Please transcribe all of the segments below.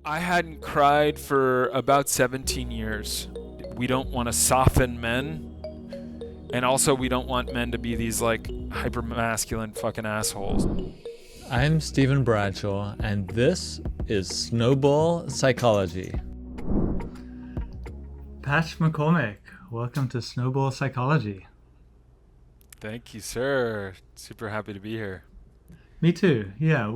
I hadn't cried for about 17 years. We don't want to soften men, and also we don't want men to be these like hyper masculine fucking assholes. I'm Stephen Bradshaw, and this is Snowball Psychology. Patch McCormick, welcome to Snowball Psychology. Thank you, sir. Super happy to be here. Me too, yeah.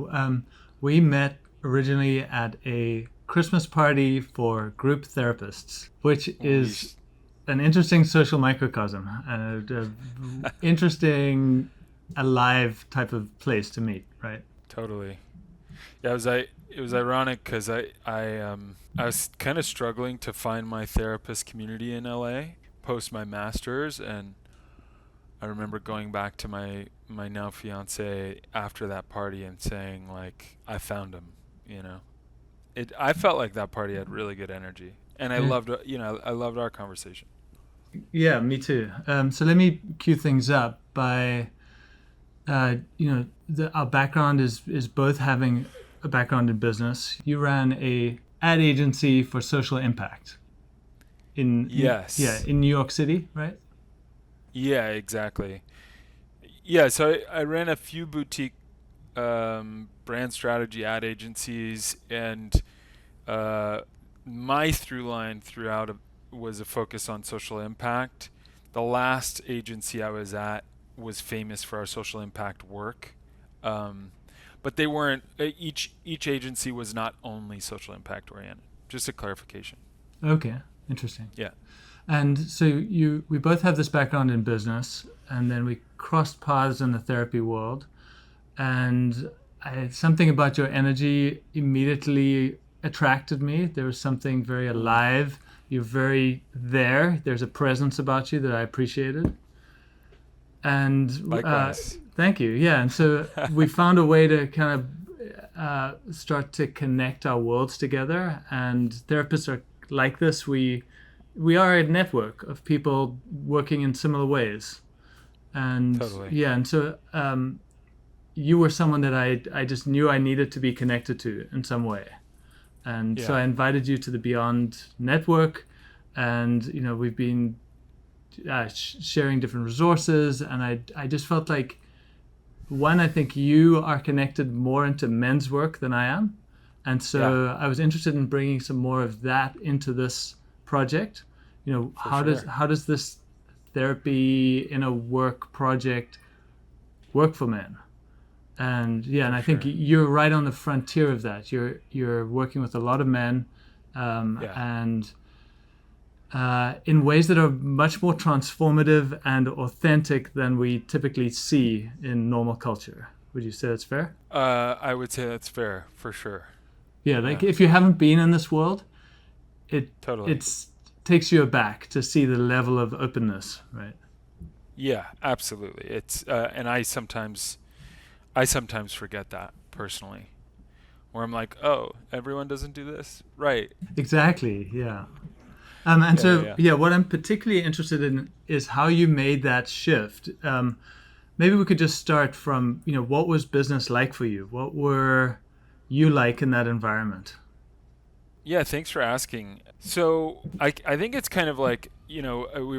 We met originally at a Christmas party for group therapists, which is an interesting social microcosm and an interesting, alive type of place to meet, right? Totally. Yeah, it was ironic because I was kind of struggling to find my therapist community in LA post my master's, and I remember going back to my now fiance after that party and saying like I found him, you know. I felt like that party had really good energy, and I Yeah, loved I loved our conversation. yeah, me too. So let me cue things up by, our background is both having a background in business. You ran a ad agency for social impact Yes. in New York City, right? Yeah, exactly. Yeah, so I ran a few boutique brand strategy ad agencies, and uh, my through line throughout was a focus on social impact. The last agency I was at was famous for our social impact work, um, but they weren't. Each agency was not only social impact oriented. Just a clarification. Okay, interesting. Yeah. And so we both have this background in business, and then we crossed paths in the therapy world. And something about your energy immediately attracted me. There was something very alive. You're very there. There's a presence about you that I appreciated. And Likewise. thank you. Yeah. And so we found a way to kind of start to connect our worlds together. And therapists are like this. We are a network of people working in similar ways. And Totally. yeah, and so you were someone that I just knew I needed to be connected to in some way. And so Yeah. I invited you to the Beyond Network, and we've been sharing different resources, and I just felt like, one, I think you are connected more into men's work than I am, and Yeah. so I was interested in bringing some more of that into this project. For How does this therapy in a work project work for men? And yeah, and I think sure. you're right on the frontier of that. You're working with a lot of men, Yeah. and in ways that are much more transformative and authentic than we typically see in normal culture. Would you say that's fair? I would say that's fair for sure. Yeah, like Yeah. if you haven't been in this world, it Totally. it's takes you aback to see the level of openness, right? Yeah, absolutely. And I sometimes forget that personally, where I'm like, oh, everyone doesn't do this, right? Exactly. Yeah. And Yeah, yeah, so, yeah. yeah, what I'm particularly interested in is how you made that shift. Maybe we could just start from, what was business like for you? What were you like in that environment? Yeah, thanks for asking. So I think it's kind of like, we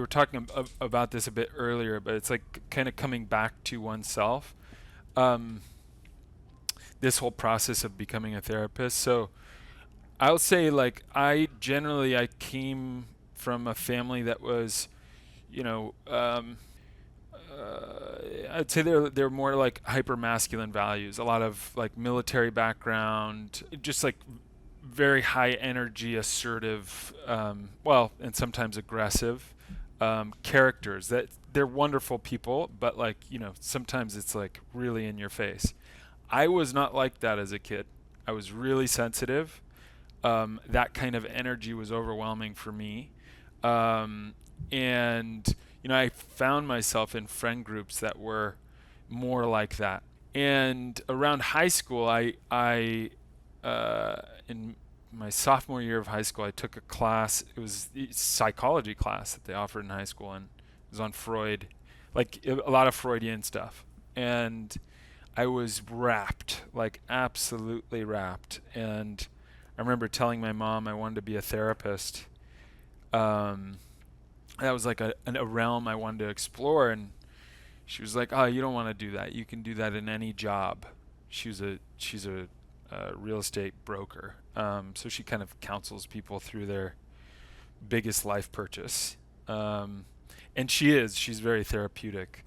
were talking about this a bit earlier, but it's like kind of coming back to oneself. Um, this whole process of becoming a therapist. So I'll say like I came from a family that was, you know, I'd say they're more like hyper masculine values. A lot of like military background, just like very high energy, assertive, and sometimes aggressive characters. That they're wonderful people, but like sometimes it's like really in your face. I was not like that as a kid. I was really sensitive. That kind of energy was overwhelming for me. Um, and I found myself in friend groups that were more like that. And around high school, in my sophomore year of high school, I took a class. It was a psychology class that they offered in high school, and it was on Freud, like a lot of Freudian stuff. And I was wrapped, like absolutely wrapped. And I remember telling my mom I wanted to be a therapist. Um, that was like a realm I wanted to explore, and she was like, "Oh, you don't want to do that. You can do that in any job." She's a real estate broker, so she kind of counsels people through their biggest life purchase, and she's very therapeutic.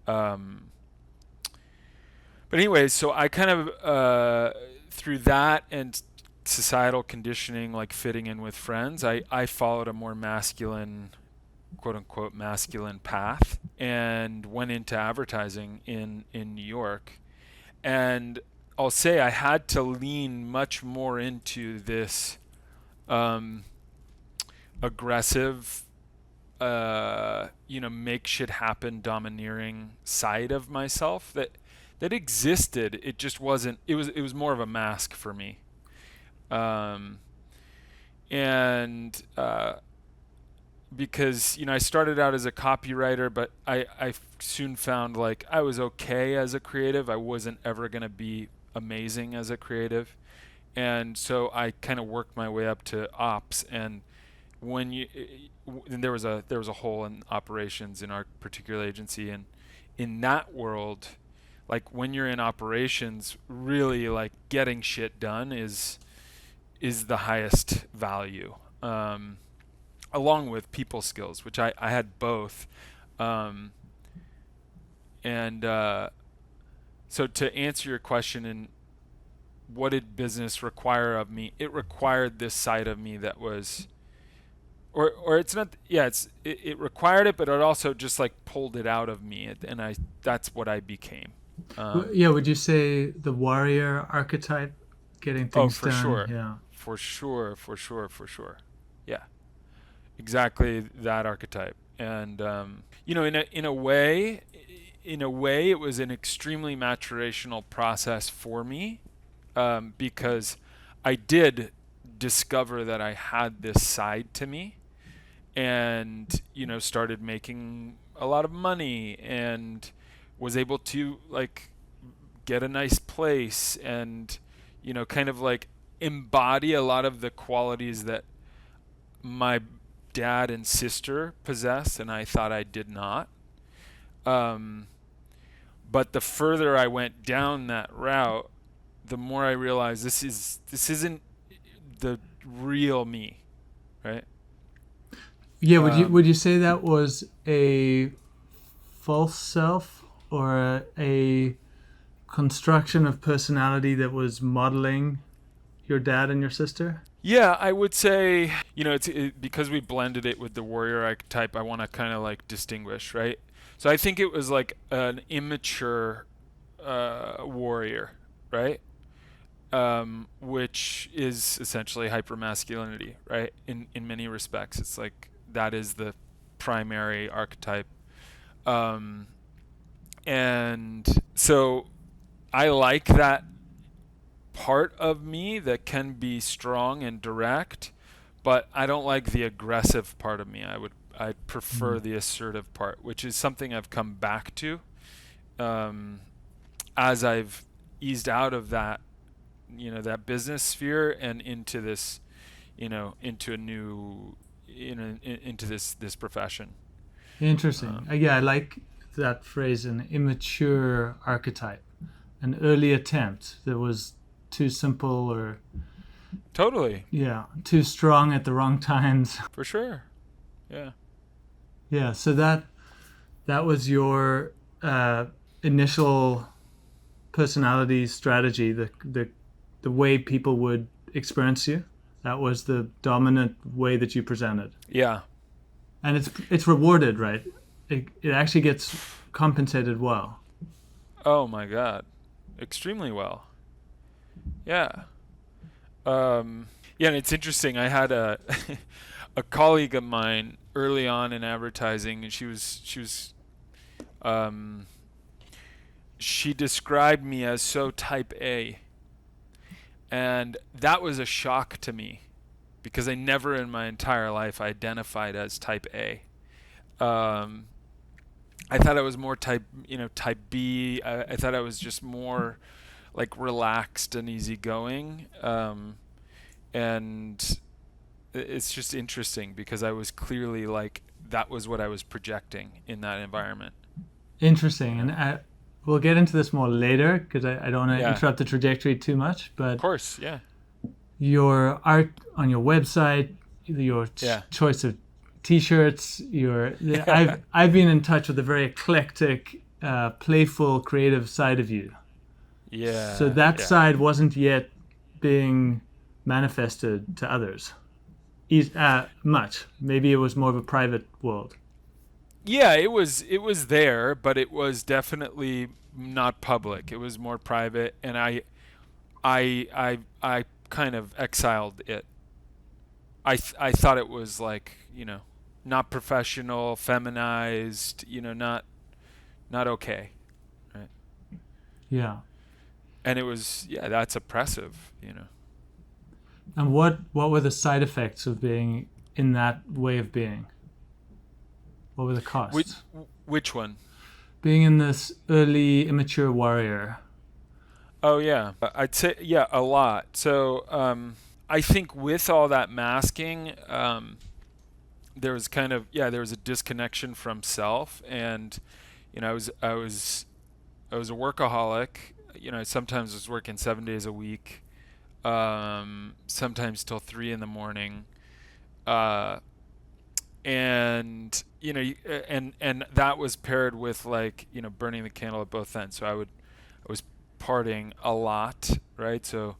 Um, but anyways, so I kind of through that and societal conditioning, like fitting in with friends, I followed a more masculine, quote unquote masculine path, and went into advertising in New York. And I'll say I had to lean much more into this um, aggressive, make shit happen, domineering side of myself that existed. It just wasn't. It was more of a mask for me. Um, and Because I started out as a copywriter, but I soon found like I was okay as a creative. I wasn't ever going to be amazing as a creative, and so I kind of worked my way up to ops. And when you and there was a hole in operations in our particular agency, and in that world, like when you're in operations, really like getting shit done is the highest value. Along with people skills, which I had both. Um, and So to answer your question, and what did business require of me? It required this side of me that was, or it's not, yeah, it required it, but it also just like pulled it out of me, and that's what I became. Yeah, would you say the warrior archetype, getting Oh, things for done? sure, Yeah. for sure, for sure, for sure. Yeah. Exactly that archetype. And in a way it was an extremely maturational process for me, because I did discover that I had this side to me, and started making a lot of money, and was able to like get a nice place, and kind of like embody a lot of the qualities that my dad and sister possess, and I thought I did not. Um, but the further I went down that route, the more I realized this isn't the real me, right? Yeah, would Um, you say that was a false self, or a construction of personality that was modeling your dad and your sister? yeah, I would say because we blended it with the warrior archetype. I want to kind of like distinguish, right? So I think it was like an immature warrior, right? Which is essentially hypermasculinity, right? In many respects, it's like that is the primary archetype, um, and so I like that part of me that can be strong and direct, but I don't like the aggressive part of me. I'd prefer Mm. the assertive part, which is something I've come back to, um, as I've eased out of that business sphere and into this, into a new, into this profession. Interesting. Um, Yeah, I like that phrase, an immature archetype, an early attempt that was too simple, or Totally, yeah, too strong at the wrong times. for sure. Yeah. Yeah, so that was your initial personality strategy, the way people would experience you. That was the dominant way that you presented, Yeah. and it's rewarded, right? It actually gets compensated well. Oh my God. Extremely well. Yeah. Um, yeah, and it's interesting. I had a a colleague of mine early on in advertising, and um, she described me as so type A, and that was a shock to me because I never in my entire life identified as type A. Um, I thought I was more type B. I thought I was just more like relaxed and easygoing. And it's just interesting because I was clearly like, that was what I was projecting in that environment. Interesting. You And know? we'll get into this more later because I don't want to Yeah, interrupt the trajectory too much. of But course. Yeah. your art on your website, your Yeah. choice of t-shirts, Yeah. I've been in touch with a very eclectic, playful, creative side of you. So Yeah. that Yeah. side wasn't yet being manifested to others much. Maybe it was more of a private world. Yeah, it was there, but it was definitely not public. It was more private, and I kind of exiled it. I thought it was like, not professional, feminized, not okay, right? Yeah. And it was, yeah, that's oppressive. And what were the side effects of being in that way of being? What were the Which costs? which one? Being in this early immature warrior. Oh yeah, I'd say yeah, a lot. So I think with all that masking, there was kind of there was a disconnection from self, and I was a workaholic. I sometimes was working 7 days a week, sometimes till 3 in the morning, uh, and and that was paired with like burning the candle at both ends. So I was partying a lot, right? So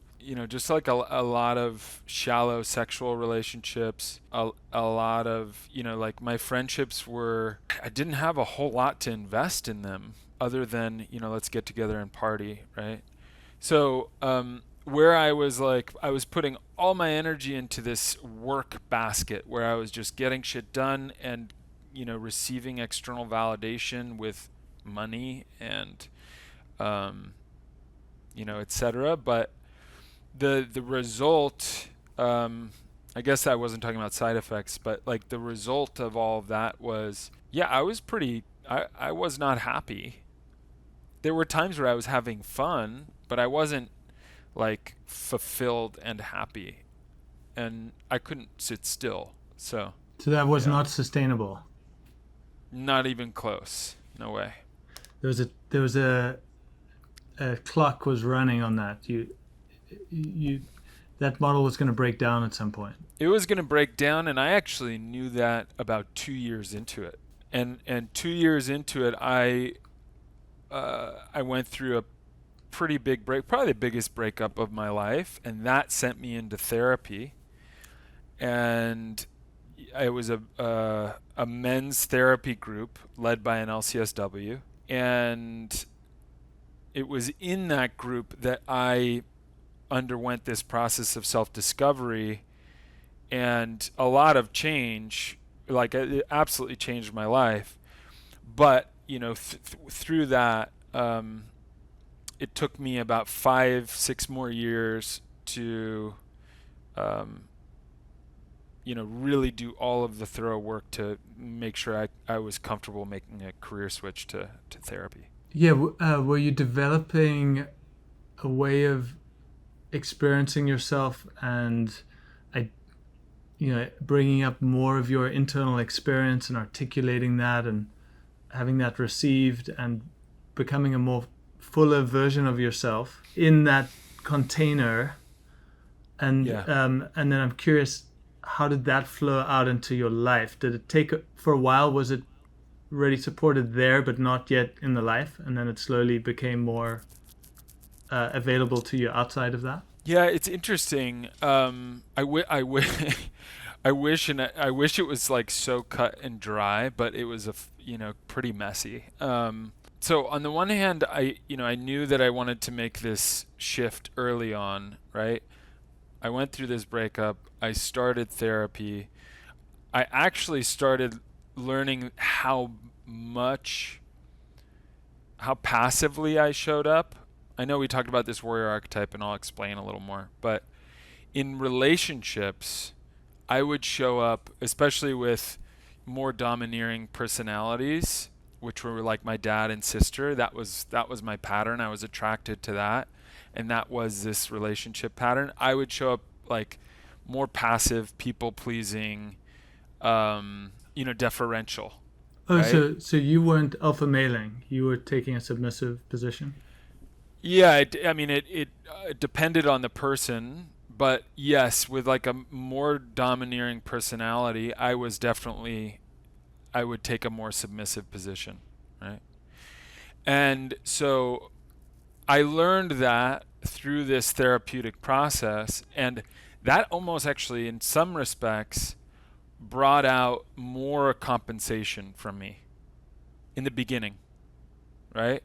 just like a lot of shallow sexual relationships, a lot of like my friendships were, I didn't have a whole lot to invest in them other than let's get together and party, right? So where I was like, I was putting all my energy into this work basket where I was just getting shit done and receiving external validation with money and um, etc. But the result, I guess I wasn't talking about side effects, but like the result of all of that was, yeah, I was not happy. There were times where I was having fun, but I wasn't like fulfilled and happy, and I couldn't sit still. So So that was yeah, not sustainable. not even close. No way. There was a clock was running on that. You that model was going to break down at some point. It was going to break down, and I actually knew that about 2 years into it. And 2 years into it, I went through a pretty big break, probably the biggest breakup of my life, and that sent me into therapy. And it was a men's therapy group led by an LCSW, and it was in that group that I underwent this process of self-discovery and a lot of change. Like it absolutely changed my life. But through that, it took me about 5, 6 more years to, um, really do all of the thorough work to make sure I was comfortable making a career switch to therapy. Yeah, were you developing a way of experiencing yourself and I, bringing up more of your internal experience and articulating that and having that received and becoming a more fuller version of yourself in that container? And Yeah. and then I'm curious, how did that flow out into your life? Did it take for a while? Was it really supported there, but not yet in the life, and then it slowly became more available to you outside of that? Yeah, it's interesting. I wish, and I wish it was like so cut and dry, but it was pretty messy. So on the one hand, I knew that I wanted to make this shift early on, right? I went through this breakup. I started therapy. I actually started learning how passively I showed up. I know we talked about this warrior archetype, and I'll explain a little more, but in relationships, I would show up, especially with more domineering personalities, which were like my dad and sister. That was my pattern. I was attracted to that, and that was this relationship pattern. I would show up like more passive, people pleasing, deferential, Oh, right? so you weren't alpha mailing. You were taking a submissive position. Yeah, it depended on the person, but yes, with like a more domineering personality, I would take a more submissive position, right? And so I learned that through this therapeutic process, and that almost actually, in some respects, brought out more compensation from me in the beginning, right?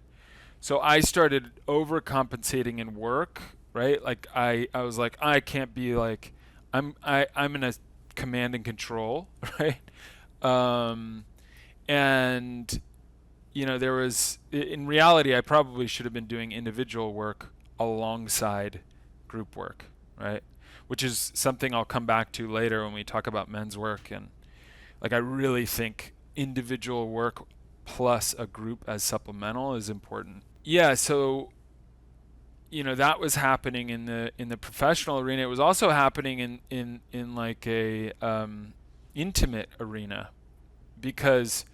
So I started overcompensating in work, right? Like I was like, I can't be like, I'm in a command and control, right? Um, and there was, in reality, I probably should have been doing individual work alongside group work, right? Which is something I'll come back to later when we talk about men's work. And like, I really think individual work plus a group as supplemental is important. Yeah, so that was happening in the professional arena. It was also happening in like a intimate arena, because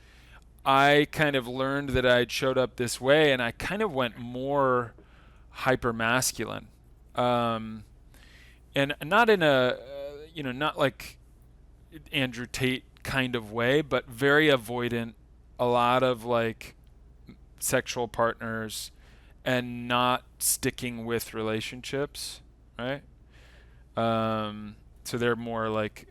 I kind of learned that I'd showed up this way, and I kind of went more hyper masculine, and not in a not like Andrew Tate kind of way, but very avoidant. A lot of like sexual partners, and not sticking with relationships, right? So they're more like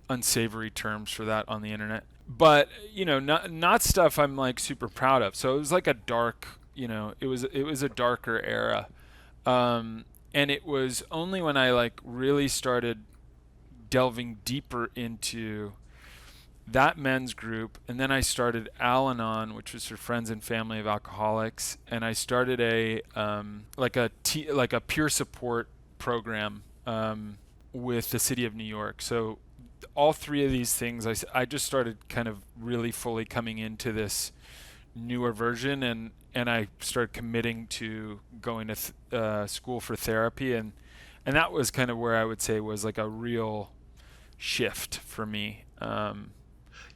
unsavory terms for that on the internet. But not stuff I'm like super proud of. So it was like a dark, it was a darker era, and it was only when I like really started delving deeper into that men's group, and then I started Al-Anon, which was for friends and family of alcoholics, and I started a like a peer support program with the city of New York. So all three of these things, I just started kind of really fully coming into this newer version, and I started committing to going to school for therapy, and that was kind of where I would say was like a real shift for me.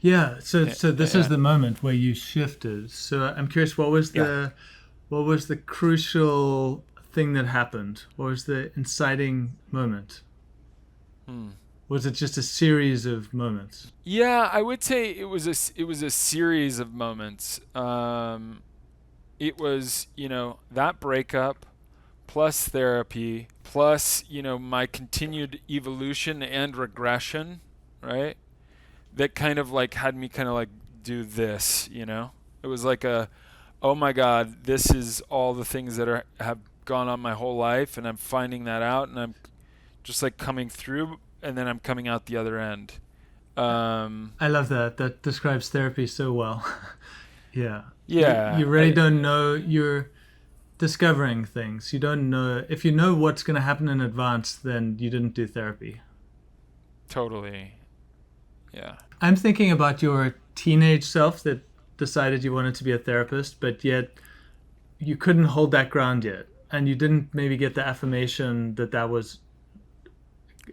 Yeah. So this is Yeah. the moment where you shifted. So I'm curious, what was the crucial thing that happened? What was the inciting moment? Hmm. Was it just a series of moments? Yeah, I would say it was a series of moments. It was that breakup, plus therapy, plus my continued evolution and regression, right? That kind of like had me kind of like do this. It was like oh my God, this is all the things that have gone on my whole life, and I'm finding that out, and I'm just like coming through, and then I'm coming out the other end. I love that. That describes therapy so well. Yeah. You Yeah, really don't know. You're discovering things. You don't know. If you know what's going to happen in advance, then you didn't do therapy. totally. Yeah. I'm thinking about your teenage self that decided you wanted to be a therapist, but yet you couldn't hold that ground yet. And you didn't maybe get the affirmation that that was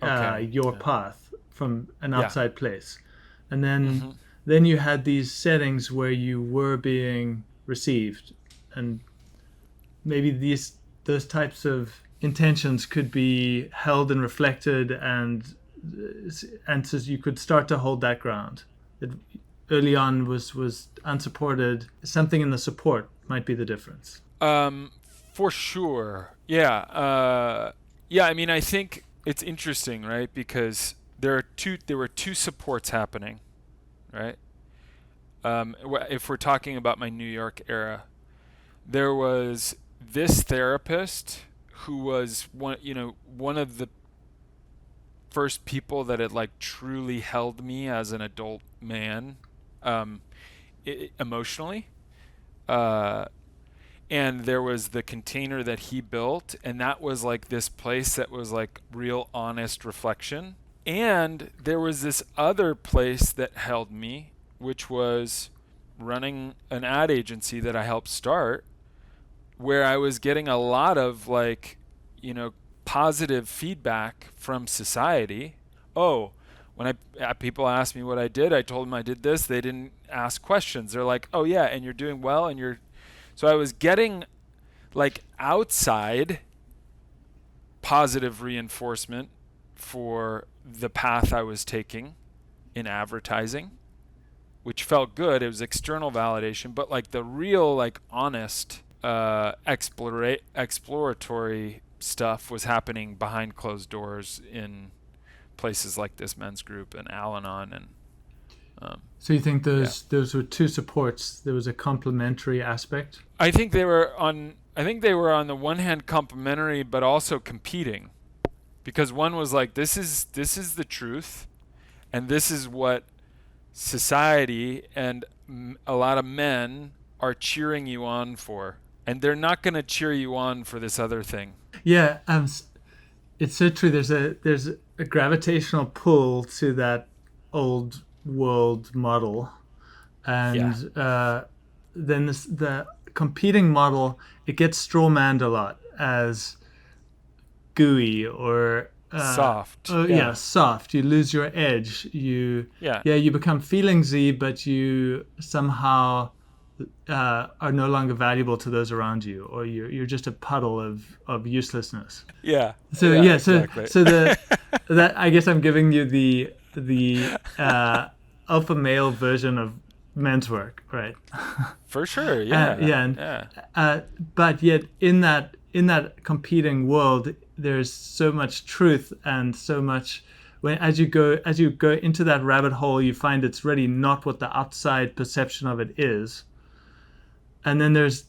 Okay. your Yeah. path from an Yeah. outside place. And then Hmm. then you had these settings where you were being received, and maybe those types of intentions could be held and reflected, and so you could start to hold that ground. It early on was unsupported. Something in the support might be the difference. For sure. Yeah. Yeah. I mean, I think it's interesting, right? Because there were two supports happening, right? If we're talking about my New York era, there was this therapist who was one of the first people that had like truly held me as an adult man, um, emotionally. Uh, and there was the container that he built, and that was like this place that was like real honest reflection. And there was this other place that held me, which was running an ad agency that I helped start, where I was getting a lot of like positive feedback from society, oh, when people asked me what I did, I told them I did this. They didn't ask questions. They're like, oh yeah, and you're doing well, and you're. So I was getting like outside positive reinforcement for the path I was taking in advertising, which felt good. It was external validation, but like the real, like honest, exploratory stuff was happening behind closed doors in places like this men's group and Al-Anon and. So you think those were two supports? There was a complementary aspect. I think they were on the one hand complementary, but also competing, because one was like, this is the truth, and this is what society and a lot of men are cheering you on for, and they're not going to cheer you on for this other thing. Yeah, it's so true. There's a gravitational pull to that old world model, and then the competing model, it gets strawmanned a lot as gooey or soft. Soft. You lose your edge. You become feelingsy, but you somehow are no longer valuable to those around you, or you're just a puddle of uselessness. Exactly. So that I guess I'm giving you the alpha male version of men's work, right? For sure, but yet in that competing world, there's so much truth and so much. As you go into that rabbit hole, you find it's really not what the outside perception of it is, and then there's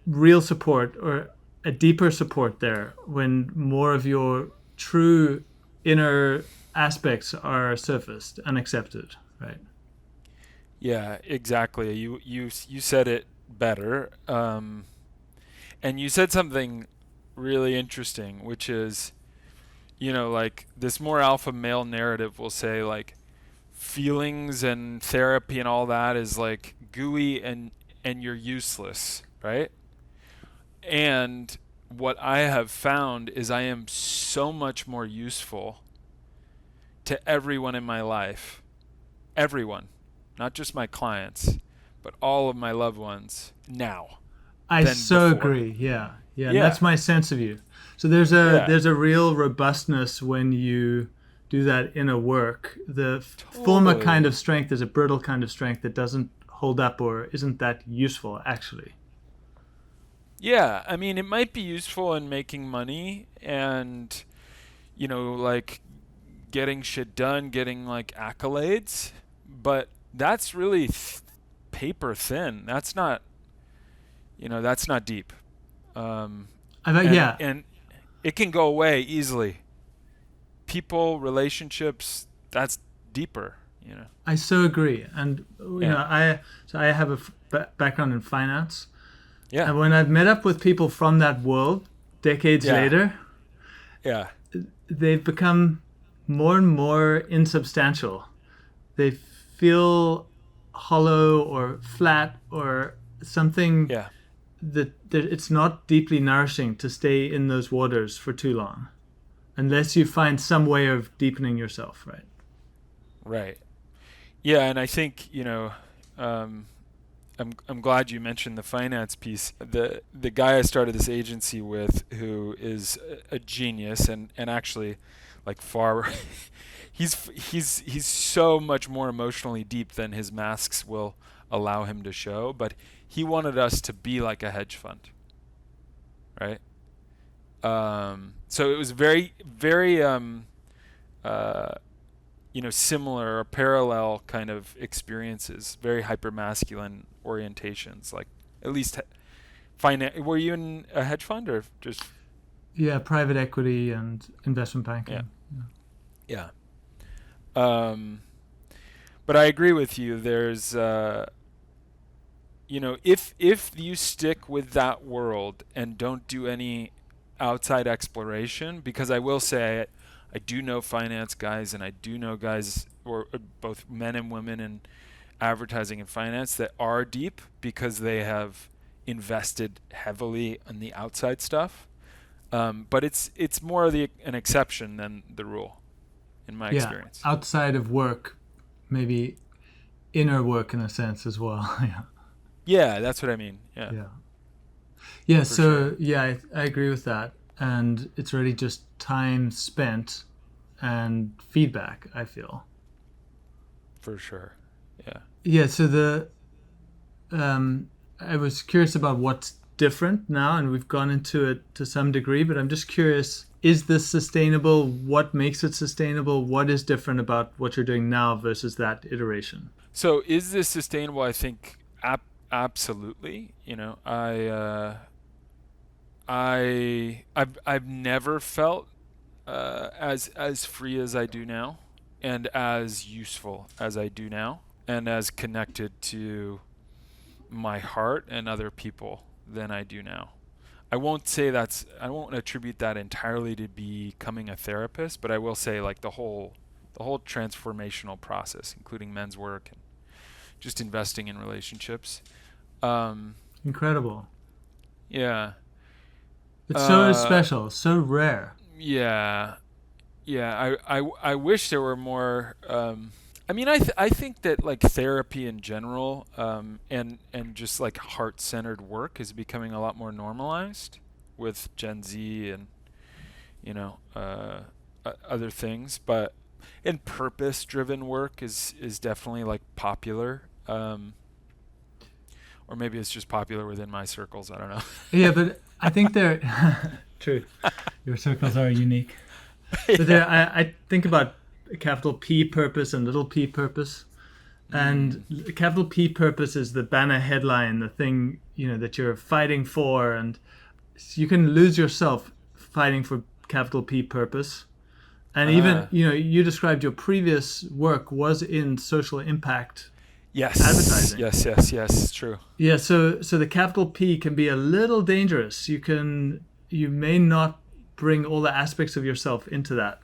real support or a deeper support there when more of your true inner aspects are surfaced and accepted, right? Yeah, exactly. You said it better, and you said something really interesting, which is, like this more alpha male narrative will say like feelings and therapy and all that is like gooey and you're useless, right? And what I have found is I am so much more useful to everyone in my life. Everyone. Not just my clients, but all of my loved ones now. I so agree. Yeah. That's my sense of you. So there's a real robustness when you do that inner work. The former kind of strength is a brittle kind of strength that doesn't hold up or isn't that useful, actually. Yeah, I mean, it might be useful in making money and, like getting shit done, getting like accolades, but that's really paper thin. That's not, that's not deep. And it can go away easily. People, relationships, that's deeper, I so agree. And, I have a background in finance. Yeah. And when I've met up with people from that world decades later, they've become more and more insubstantial. They feel hollow or flat or something that it's not deeply nourishing to stay in those waters for too long unless you find some way of deepening yourself, right? Right. Yeah, and I think, I'm glad you mentioned the finance piece. The guy I started this agency with, who is a genius and actually like far he's so much more emotionally deep than his masks will allow him to show, but he wanted us to be like a hedge fund. Right? So it was very very similar or parallel kind of experiences, very hypermasculine orientations, like at least were you in a hedge fund or just private equity and investment banking. Yeah. But I agree with you. There's if you stick with that world and don't do any outside exploration, because I will say I do know finance guys and I do know guys, or both men and women in advertising and finance, that are deep because they have invested heavily in the outside stuff. But it's more an exception than the rule. in my Yeah, experience. outside of work, maybe inner work in a sense as well. Yeah. Yeah, that's what I mean. Yeah, Yeah. Yeah, for sure. so yeah, I agree with that. And it's really just time spent and feedback, I feel. For sure. Yeah. Yeah, so I was curious about what's different now, and we've gone into it to some degree, but I'm just curious, is this sustainable? What makes it sustainable? What is different about what you're doing now versus that iteration? So is this sustainable? I think absolutely. I've never felt as free as I do now, and as useful as I do now, and as connected to my heart and other people than I do now. I won't attribute that entirely to becoming a therapist, but I will say like the whole transformational process, including men's work and just investing in relationships. Um, Incredible. yeah. It's so Uh, special, so rare. yeah. Yeah. I wish there were more. I mean, I think that like therapy in general, and just like heart-centered work is becoming a lot more normalized with Gen Z and other things. But and purpose-driven work is definitely like popular. Or maybe it's just popular within my circles. I don't know. Yeah, but I think they're true. Your circles are unique. But Yeah. I think about capital P purpose and little p purpose. And capital P purpose is the banner headline, the thing, that you're fighting for. And you can lose yourself fighting for capital P purpose. And even, Uh, you described your previous work was in social impact yes. advertising. Yes. Yes. Yes. It's true. Yeah, so the capital P can be a little dangerous. You may not bring all the aspects of yourself into that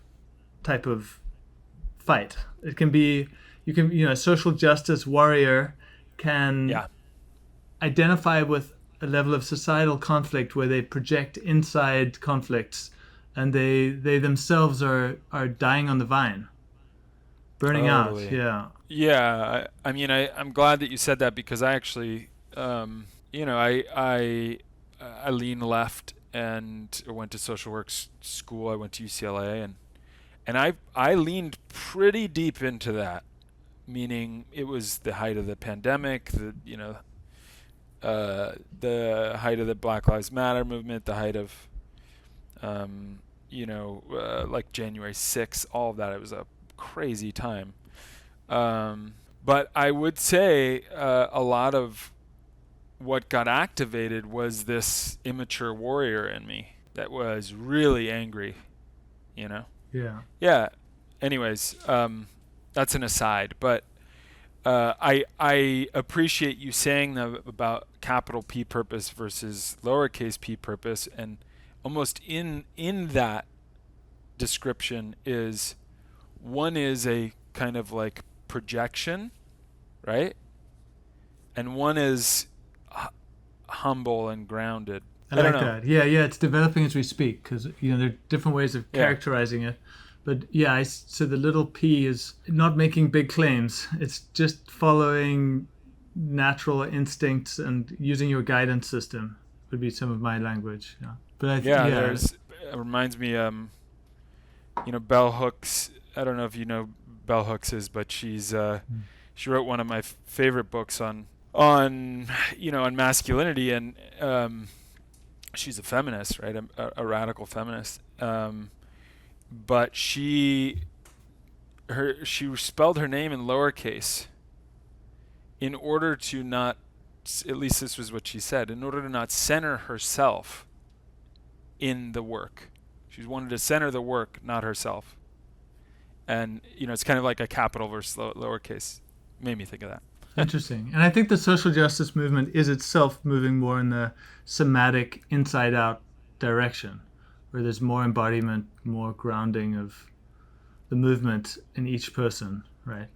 type of fight. It can be a social justice warrior can Yeah. identify with a level of societal conflict where they project inside conflicts, and they themselves are dying on the vine, burning out. Totally. Yeah. Yeah, I mean, I'm glad that you said that because I actually, I lean left and went to social work school. I went to UCLA and I leaned pretty deep into that, meaning it was the height of the pandemic, the height of the Black Lives Matter movement, the height of, like January 6th, all of that. It was a crazy time. But I would say a lot of what got activated was this immature warrior in me that was really angry, you know? Yeah. Yeah. Anyways, that's an aside. But I appreciate you saying that about capital P purpose versus lowercase p purpose. And almost in that description is one is a kind of like projection, right? And one is humble and grounded. I I don't like know. that. Yeah, yeah. It's developing as we speak because there are different ways of Yeah. characterizing it. But yeah, so the little p is not making big claims. It's just following natural instincts and using your guidance system would be some of my language. Yeah. But Yeah, yeah, it reminds me, Bell Hooks. I don't know if you know Bell Hooks is, but she wrote one of my favorite books on masculinity, and she's a feminist, right? A radical feminist. But she spelled her name in lowercase in order to not, at least this was what she said, in order to not center herself in the work. She wanted to center the work, not herself. And it's kind of like a capital versus lowercase. Made me think of that. interesting. And I think the social justice movement is itself moving more in the somatic inside out direction, where there's more embodiment, more grounding of the movement in each person, right?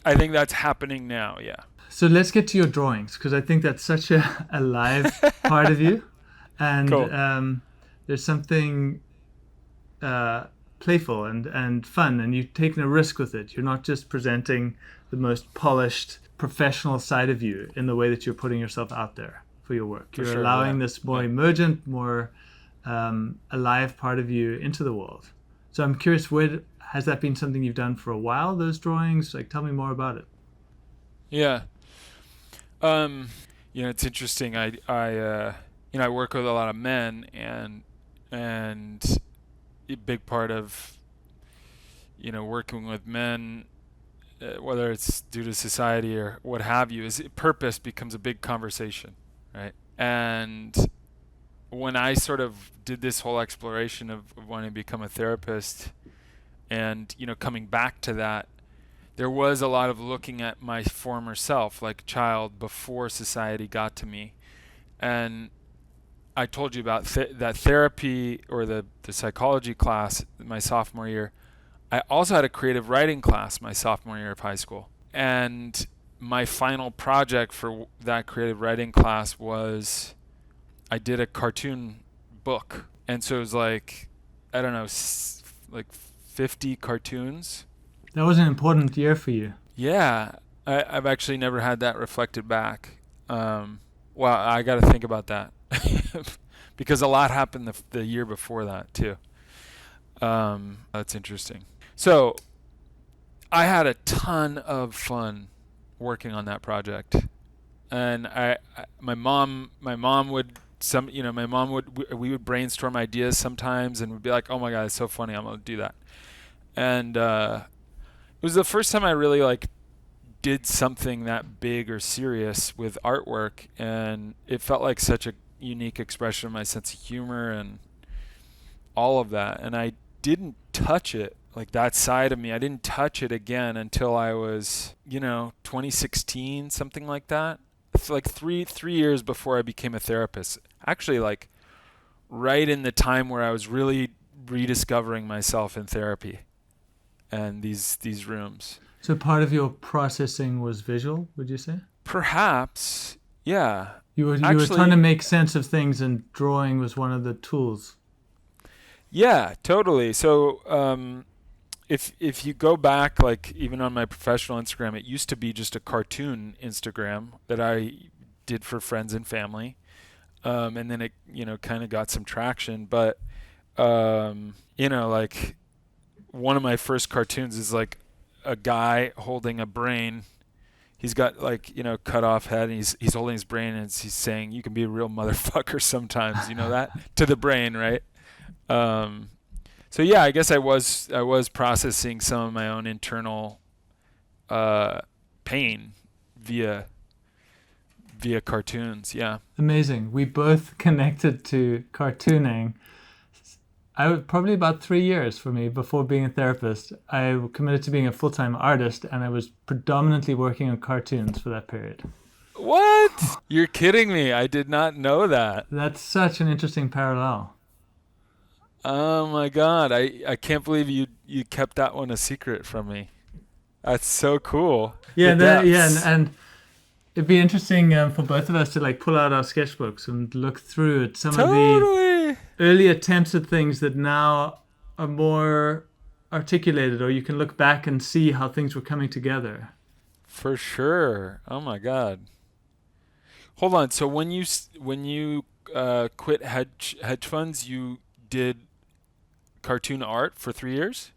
I think that's happening now. Yeah. So let's get to your drawings because I think that's such a alive part of you, and Cool. there's something playful and fun, and you've taken a risk with it. You're not just presenting the most polished professional side of you in the way that you're putting yourself out there for your work. For You're sure, allowing yeah. this more Yeah. emergent, more alive part of you into the world. So I'm curious, has that been something you've done for a while, those drawings? Like, tell me more about it. Yeah. It's interesting. I work with a lot of men, and a big part of, working with men, whether it's due to society or what have you, is purpose becomes a big conversation, right? And when I sort of did this whole exploration of wanting to become a therapist, and coming back to that, there was a lot of looking at my former self, like child before society got to me. And I told you about that therapy, or the psychology class my sophomore year. I also had a creative writing class my sophomore year of high school. And my final project for that creative writing class was I did a cartoon book. And so it was like, I don't know, like 50 cartoons. That was an important year for you. Yeah, I've actually never had that reflected back. Well, I got to think about that because a lot happened the year before that too. That's interesting. So I had a ton of fun working on that project, and my mom would we would brainstorm ideas sometimes, and we'd be like, "Oh my God, it's so funny! I'm gonna do that." And it was the first time I really did something that big or serious with artwork, and it felt like such a unique expression of my sense of humor and all of that. And I didn't touch it, like that side of me. I didn't touch it again until I was, 2016, something like that. It's like three years before I became a therapist. Actually, like right in the time where I was really rediscovering myself in therapy and these rooms. So part of your processing was visual, would you say? Perhaps, yeah. You were Actually, trying to make sense of things, and drawing was one of the tools. Yeah, totally. So if you go back, like even on my professional Instagram, it used to be just a cartoon Instagram that I did for friends and family, and then it kind of got some traction. But like one of my first cartoons is like a guy holding a brain. He's got cut off head, and he's holding his brain, and he's saying, "You can be a real motherfucker sometimes." You know that to the brain, right? So yeah, I guess I was processing some of my own internal pain via cartoons. Yeah. Amazing. We both connected to cartooning. I was probably about 3 years for me before being a therapist. I committed to being a full-time artist, and I was predominantly working on cartoons for that period. What? You're kidding me. I did not know that. That's such an interesting parallel. Oh my God. I can't believe you kept that one a secret from me. That's so cool. Yeah, The and it'd be interesting for both of us to pull out our sketchbooks and look through at some of the early attempts at things that now are more articulated, or you can look back and see how things were coming together. For sure. Oh my God. Hold on. So when you quit hedge funds, you did cartoon art for 3 years?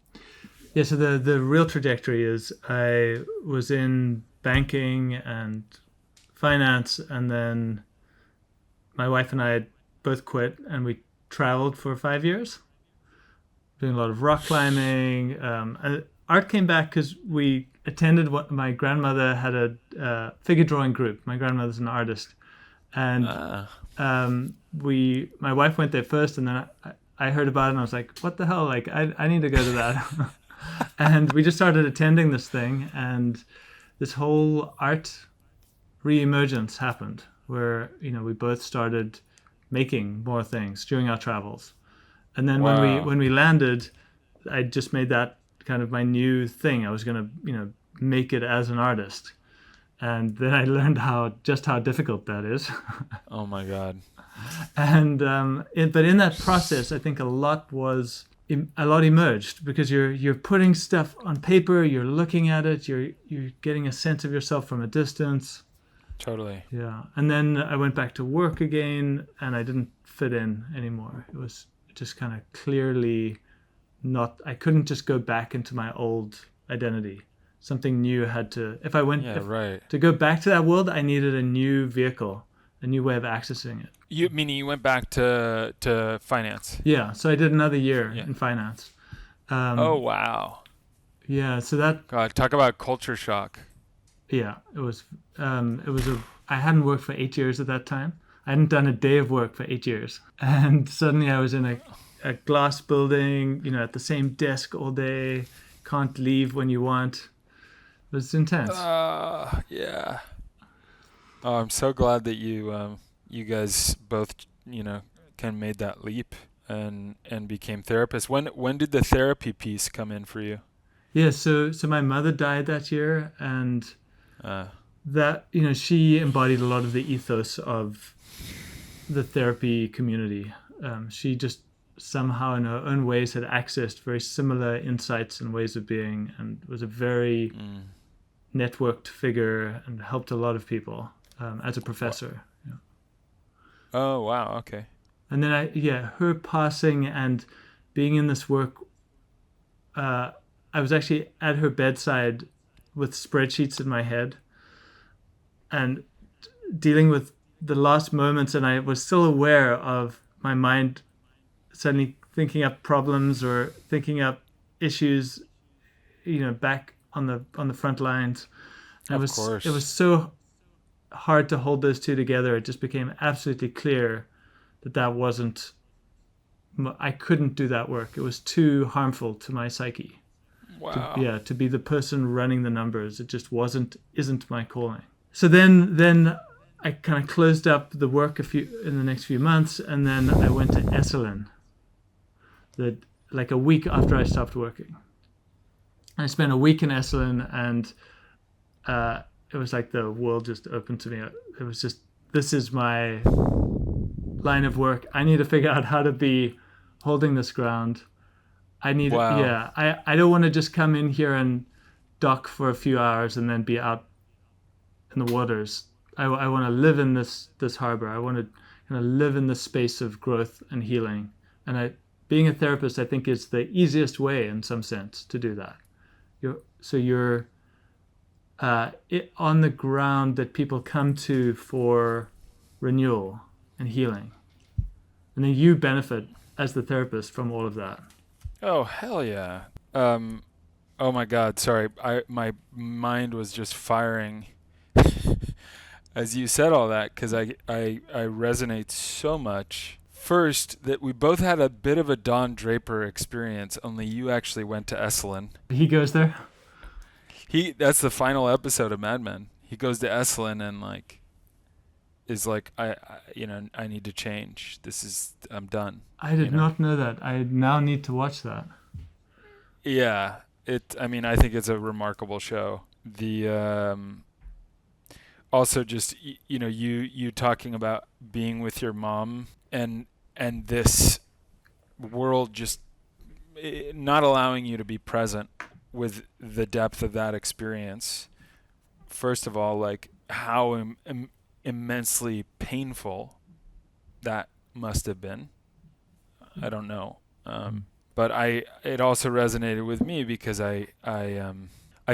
Yeah, so the real trajectory is I was in banking and finance, and then my wife and I had both quit, and we traveled for 5 years, doing a lot of rock climbing. Art came back because we attended what my grandmother had a figure drawing group. My grandmother's an artist, and my wife went there first, and then I heard about it, and I was like, what the hell? I need to go to that. And we just started attending this thing, and this whole art re-emergence happened where, we both started making more things during our travels. And then when we landed, I just made that kind of my new thing. I was going to, make it as an artist. And then I learned how difficult that is. Oh my God. And but in that process, I think a lot was a lot emerged, because you're putting stuff on paper, you're looking at it, you're getting a sense of yourself from a distance. Totally. Yeah. And then I went back to work again, and I didn't fit in anymore. It was just kind of clearly not, I couldn't just go back into my old identity. Something new had to, if I went right. to go back to that world, I needed a new vehicle, a new way of accessing it. Meaning you went back to finance? Yeah. So I did another year in finance. Oh, wow. Yeah. So that, God, talk about culture shock. yeah, I hadn't worked for 8 years at that time. I hadn't done a day of work for 8 years. And suddenly I was in a glass building, at the same desk all day, can't leave when you want. It was intense. Yeah. Oh, I'm so glad that you guys both, kind of made that leap and became therapists. When did the therapy piece come in for you? Yeah, so my mother died that year, and that, she embodied a lot of the ethos of the therapy community. She just somehow in her own ways had accessed very similar insights and ways of being, and was a very networked figure and helped a lot of people as a professor. Yeah. Oh, wow. Okay. And then her passing and being in this work, I was actually at her bedside with spreadsheets in my head and dealing with the last moments, and I was still aware of my mind suddenly thinking up problems or thinking up issues, back on the front lines. And Of course. It was so hard to hold those two together. It just became absolutely clear that wasn't, I couldn't do that work. It was too harmful to my psyche. Wow. To be the person running the numbers. It just isn't my calling. So then I kind of closed up the work in the next few months, and then I went to Esalen, like a week after I stopped working. I spent a week in Esalen, and it was like the world just opened to me. It was just, this is my line of work. I need to figure out how to be holding this ground. I need, Wow. I don't want to just come in here and dock for a few hours and then be out in the waters. I want to live in this harbor. I want to kind of live in this space of growth and healing. And being a therapist, I think, is the easiest way in some sense to do that. You're on the ground that people come to for renewal and healing. And then you benefit as the therapist from all of that. Oh, hell yeah. Oh my God. Sorry. My mind was just firing as you said all that, because I resonate so much. First, that we both had a bit of a Don Draper experience, only you actually went to Esalen. He goes there? That's the final episode of Mad Men. He goes to Esalen and is like, I need to change. I'm done. I did not know that. I now need to watch that. Yeah, I think it's a remarkable show. The also just you talking about being with your mom and this world just not allowing you to be present with the depth of that experience. First of all, like how immensely painful that must have been. I don't know. But it also resonated with me because I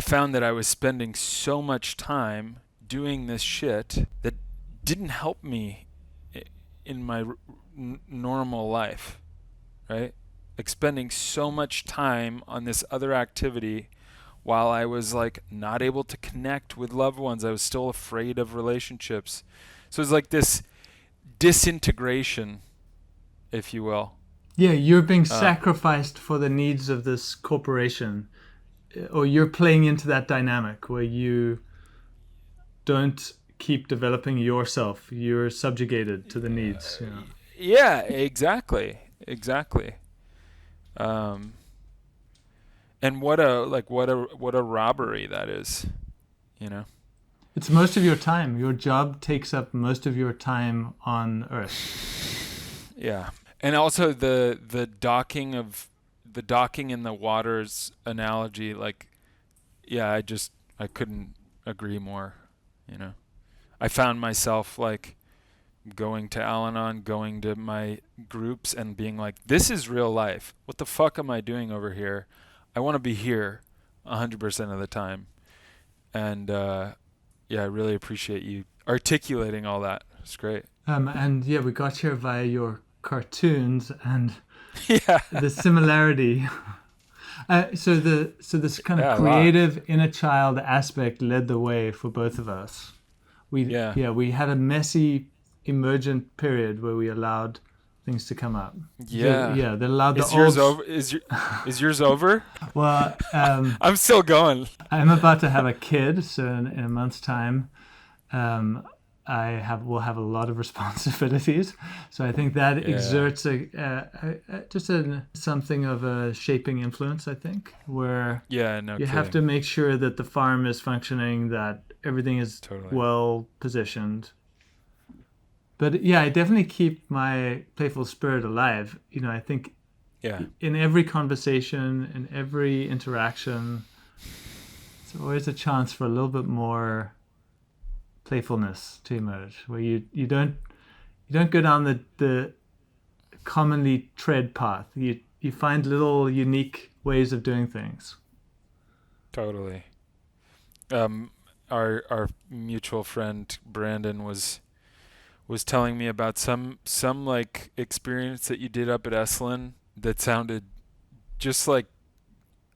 found that I was spending so much time doing this shit that didn't help me in my normal life, right? Like spending so much time on this other activity while I was like not able to connect with loved ones. I was still afraid of relationships. So it's like this disintegration, if you will. Yeah, you're being sacrificed for the needs of this corporation, or you're playing into that dynamic where you don't keep developing yourself. You're subjugated to the needs. Yeah, exactly. And what a robbery that is, It's most of your time. Your job takes up most of your time on Earth. Yeah. And also the docking of the docking in the waters analogy, like, yeah, I couldn't agree more. You know, I found myself like going to Al-Anon, going to my groups, and being like, "This is real life. What the fuck am I doing over here? I want to be here, 100% of the time." And yeah, I really appreciate you articulating all that. It's great. And yeah, we got here via your cartoons and Yeah. the similarity. So this kind of Yeah, a lot. creative inner child aspect led the way for both of us. We had a messy emergent period where we allowed things to come up. Yeah. They allowed Is the yours old. over? Is yours over? Well, I'm still going. I'm about to have a kid, so in a month's time, will have a lot of responsibilities. So I think that exerts something of a shaping influence. I think where Yeah, no you kidding. have to make sure that the farm is functioning, that everything is Totally. well positioned. But yeah, I definitely keep my playful spirit alive. You know, I think Yeah. in every conversation, in every interaction, it's always a chance for a little bit more playfulness to emerge, where you don't go down the commonly tread path. You find little unique ways of doing things. Totally. Our mutual friend Brandon was telling me about some like experience that you did up at Esalen that sounded just like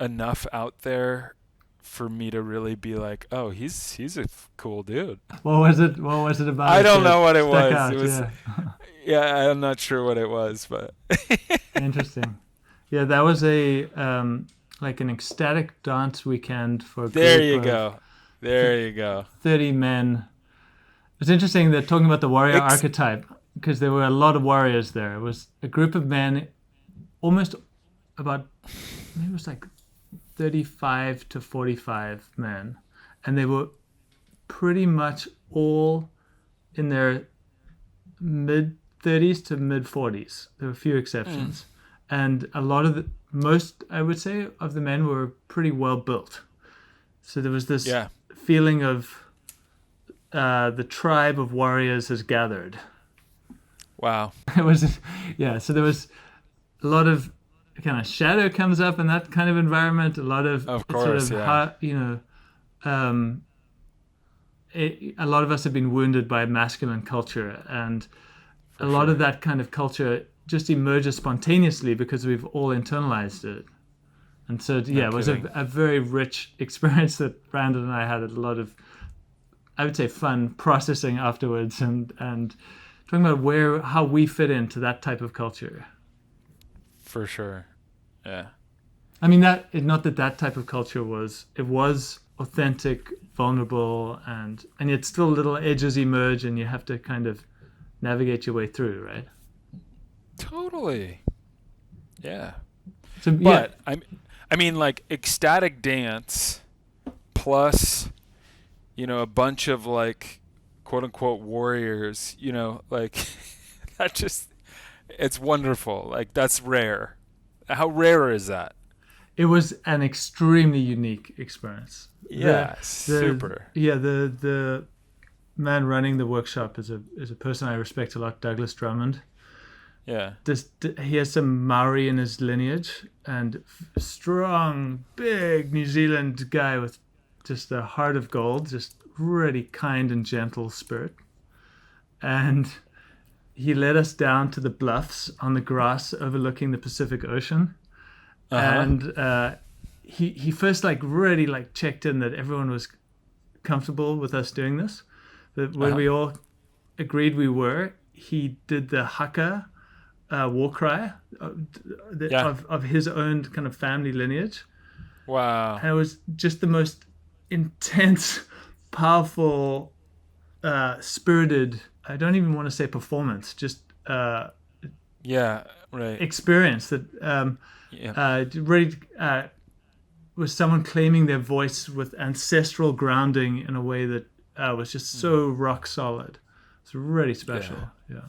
enough out there for me to really be like, oh, he's a cool dude. What was it about? I don't that know what it stuck was. out? It was yeah, I'm not sure what it was, but Interesting. Yeah, that was a like an ecstatic dance weekend for a there group you of go. There you go. 30 men. It's interesting that talking about the warrior Ex- archetype, because there were a lot of warriors there. It was a group of men, almost about, maybe it was like 35 to 45 men. And they were pretty much all in their mid 30s to mid 40s. There were a few exceptions. And a lot of most, I would say, of the men were pretty well built. So there was this feeling of the tribe of warriors has gathered. Wow. It was, yeah. So there was a lot of kind of shadow comes up in that kind of environment. A lot of course, a lot of us have been wounded by masculine culture, and a lot of that kind of culture just emerges spontaneously because we've all internalized it. And so, it was a very rich experience that Brandon and I had a lot of, I would say, fun processing afterwards and talking about how we fit into that type of culture. For sure. Yeah. I mean, not that type of culture was authentic, vulnerable, and yet still little edges emerge and you have to kind of navigate your way through, right? Totally. Yeah. So, but I mean, like ecstatic dance plus, a bunch of like quote unquote warriors, like that it's wonderful. Like that's rare. How rare is that? It was an extremely unique experience. Yeah, super. Yeah, the man running the workshop is a person I respect a lot, Douglas Drummond. Yeah. He has some Maori in his lineage, and strong, big New Zealand guy with just a heart of gold, just really kind and gentle spirit. And he led us down to the bluffs on the grass overlooking the Pacific Ocean. And he first really checked in that everyone was comfortable with us doing this. But when we all agreed we were, he did the haka war cry of his own kind of family lineage. Wow. And it was just the most intense, powerful, spirited, I don't even want to say performance, just experience that really was someone claiming their voice with ancestral grounding in a way that was just so rock solid. It's really special. Yeah.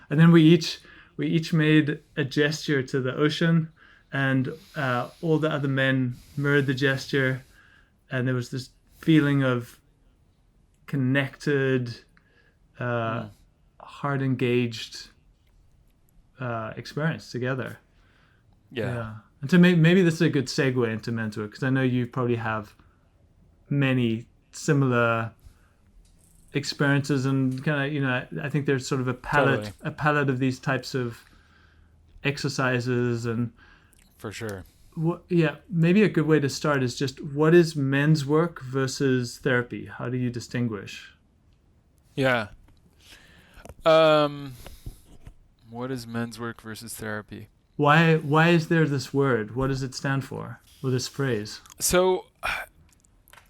And then we each made a gesture to the ocean and all the other men mirrored the gesture, and there was this feeling of connected, Mm. heart engaged experience together. Yeah. Yeah. And so maybe this is a good segue into men's work, because I know you probably have many similar experiences, and kind of, I think there's sort of Totally. a palette of these types of exercises. And For sure. yeah, maybe a good way to start is just, what is men's work versus therapy? How do you distinguish? Yeah. Um, what is men's work versus therapy? Why is there this word? What does it stand for? Or this phrase? So,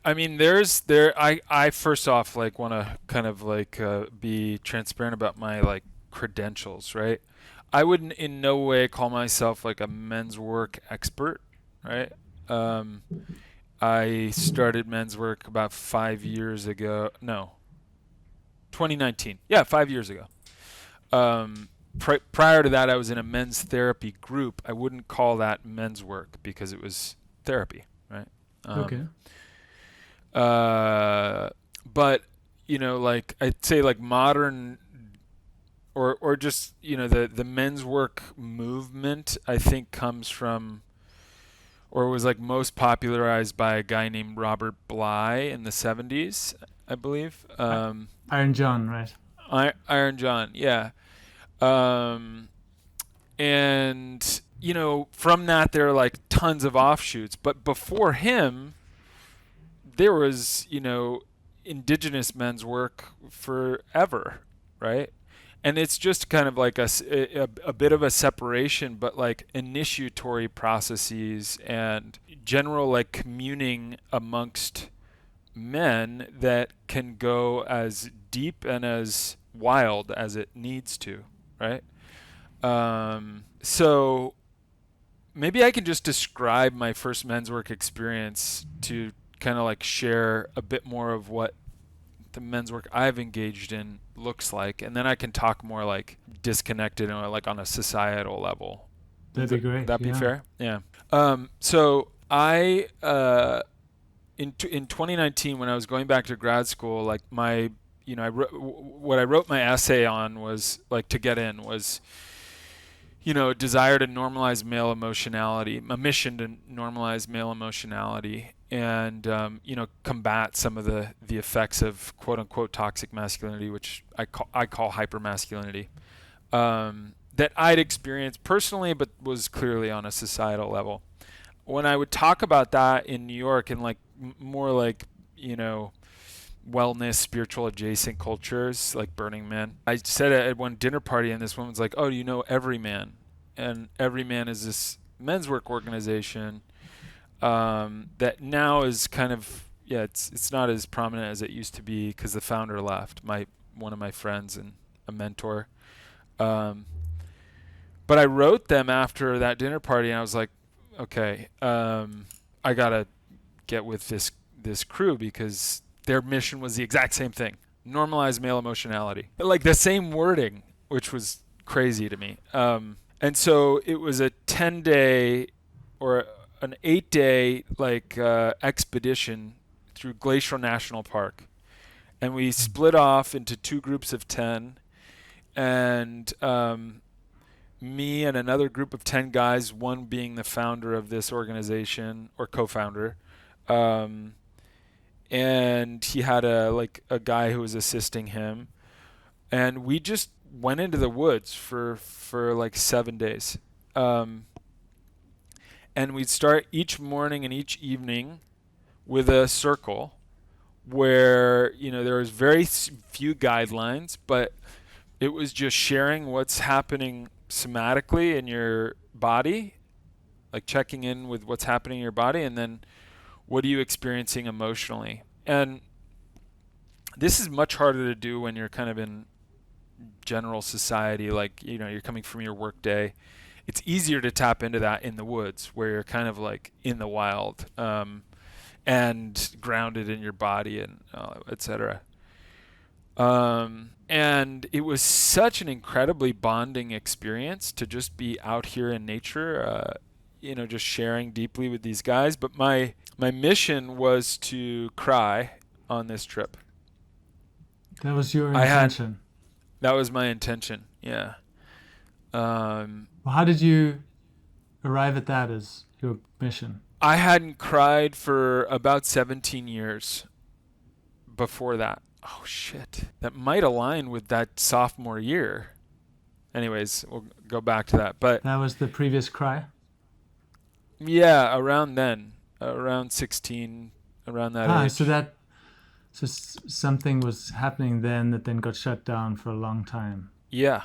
I mean, I first off like want to kind of like be transparent about my like credentials, right? I wouldn't in no way call myself like a men's work expert, right? Um, I started men's work about 5 years ago. No, 2019. Yeah, 5 years ago. Prior to that, I was in a men's therapy group. I wouldn't call that men's work because it was therapy, right? Okay. But like I'd say, like modern or just the men's work movement, I think comes from or was like most popularized by a guy named Robert Bly in the 70s, I believe. Iron John, right? Iron John, yeah. Um, and from that there are like tons of offshoots, but before him there was indigenous men's work forever, right? And it's just kind of like a bit of a separation, but like initiatory processes and general like communing amongst men that can go as deep and as wild as it needs to, right? So maybe I can just describe my first men's work experience to kind of like share a bit more of what the men's work I've engaged in looks like, and then I can talk more like disconnected and like on a societal level. That'd be Would great. that be Yeah. fair? Yeah. So I in 2019 when I was going back to grad school, like my what I wrote my essay on was like to get in was desire to normalize male emotionality, a mission to normalize male emotionality, and combat some of the effects of quote unquote toxic masculinity, which I call hypermasculinity, that I'd experienced personally, but was clearly on a societal level. When I would talk about that in New York and like more like wellness, spiritual adjacent cultures like Burning Man. I said it at one dinner party, and this woman's like, "Oh, do you know Everyman?" And Everyman is this men's work organization that now is kind of it's not as prominent as it used to be because the founder left. One of my friends and a mentor. Um, but I wrote them after that dinner party, and I was like, okay, I gotta get with this crew because their mission was the exact same thing: normalize male emotionality, like the same wording, which was crazy to me. And so it was a 10-day or an 8-day like expedition through Glacial National Park, and we split off into two groups of 10, and me and another group of 10 guys, one being the founder of this organization or co-founder, and he had a guy who was assisting him, and we just went into the woods for like 7 days, and we'd start each morning and each evening with a circle where there was very few guidelines, but it was just sharing what's happening somatically in your body, like checking in with what's happening in your body, and then what are you experiencing emotionally. And this is much harder to do when you're kind of in general society, like you're coming from your work day. It's easier to tap into that in the woods where you're kind of like in the wild, and grounded in your body and etc. And it was such an incredibly bonding experience to just be out here in nature. just sharing deeply with these guys. But my mission was to cry on this trip. That was your I had intention. That was my intention. Yeah. Um, Well, how did you arrive at that as your mission? I hadn't cried for about 17 years before that. Oh shit. That might align with that sophomore year. Anyways, we'll go back to that. But That was the previous cry? yeah, around then, around 16, around that Ah, age. something was happening then that then got shut down for a long time. Yeah.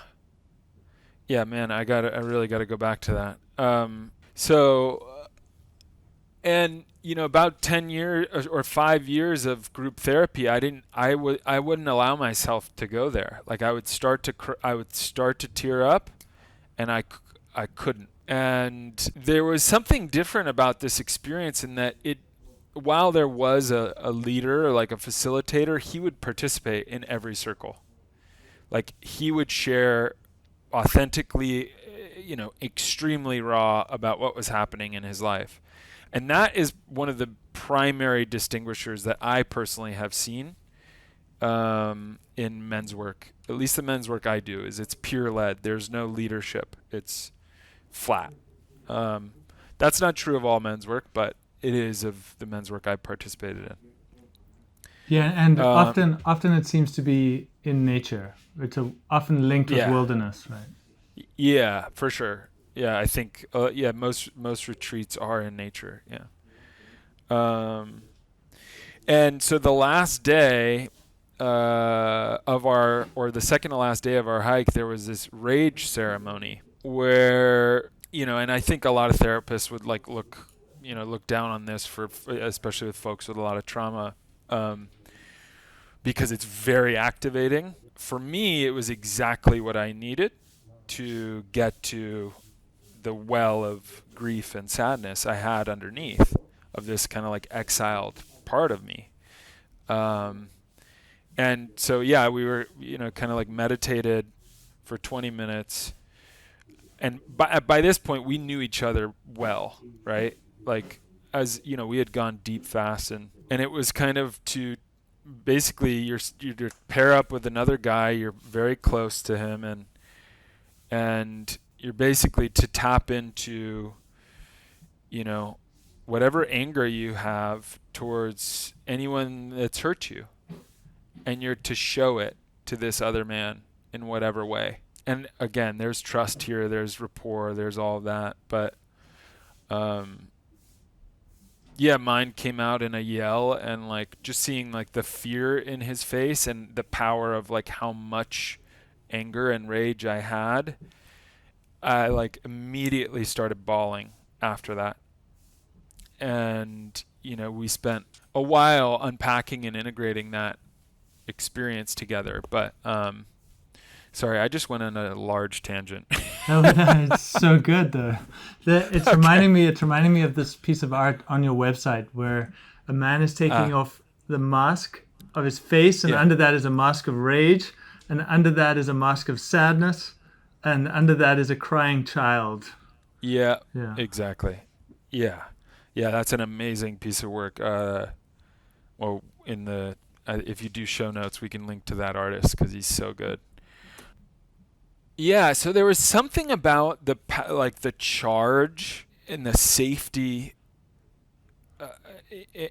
Yeah, man, I really got to go back to that. So and about 10 years or 5 years of group therapy, I wouldn't allow myself to go there. Like I would start to I would start to tear up, and I couldn't. And there was something different about this experience in that while there was a leader, like a facilitator, he would participate in every circle. Like he would share authentically, extremely raw about what was happening in his life. And that is one of the primary distinguishers that I personally have seen in men's work. At least the men's work I do is it's peer led. There's no leadership. It's flat. That's not true of all men's work, but it is of the men's work I participated in. Yeah, and Um, often it seems to be in nature. It's often linked with yeah, wilderness, right? yeah, for sure. Yeah, I think most retreats are in nature. Yeah. Um, and so the last day the second to last day of our hike, there was this rage ceremony where and I think a lot of therapists would like look down on this for especially with folks with a lot of trauma, because it's very activating. For me, it was exactly what I needed to get to the well of grief and sadness I had underneath of this kind of like exiled part of me. Um, and so, yeah, we were, kind of like meditated for 20 minutes. And by this point, we knew each other well, right? Like, as we had gone deep fast, and it was kind of to basically you're pair up with another guy, you're very close to him, and you're basically to tap into whatever anger you have towards anyone that's hurt you, and you're to show it to this other man in whatever way. And again, there's trust here, there's rapport, there's all of that, but yeah, mine came out in a yell, and like just seeing like the fear in his face and the power of like how much anger and rage I had. I like immediately started bawling after that. And we spent a while unpacking and integrating that experience together. But sorry, I just went on a large tangent. No, it's so good though. It's Okay. reminding me of this piece of art on your website where a man is taking off the mask of his face, and Yeah. under that is a mask of rage, and under that is a mask of sadness, and under that is a crying child. Yeah, Yeah. exactly. Yeah. Yeah, that's an amazing piece of work. Well, if you do show notes, we can link to that artist because he's so good. Yeah, so there was something about the charge and the safety,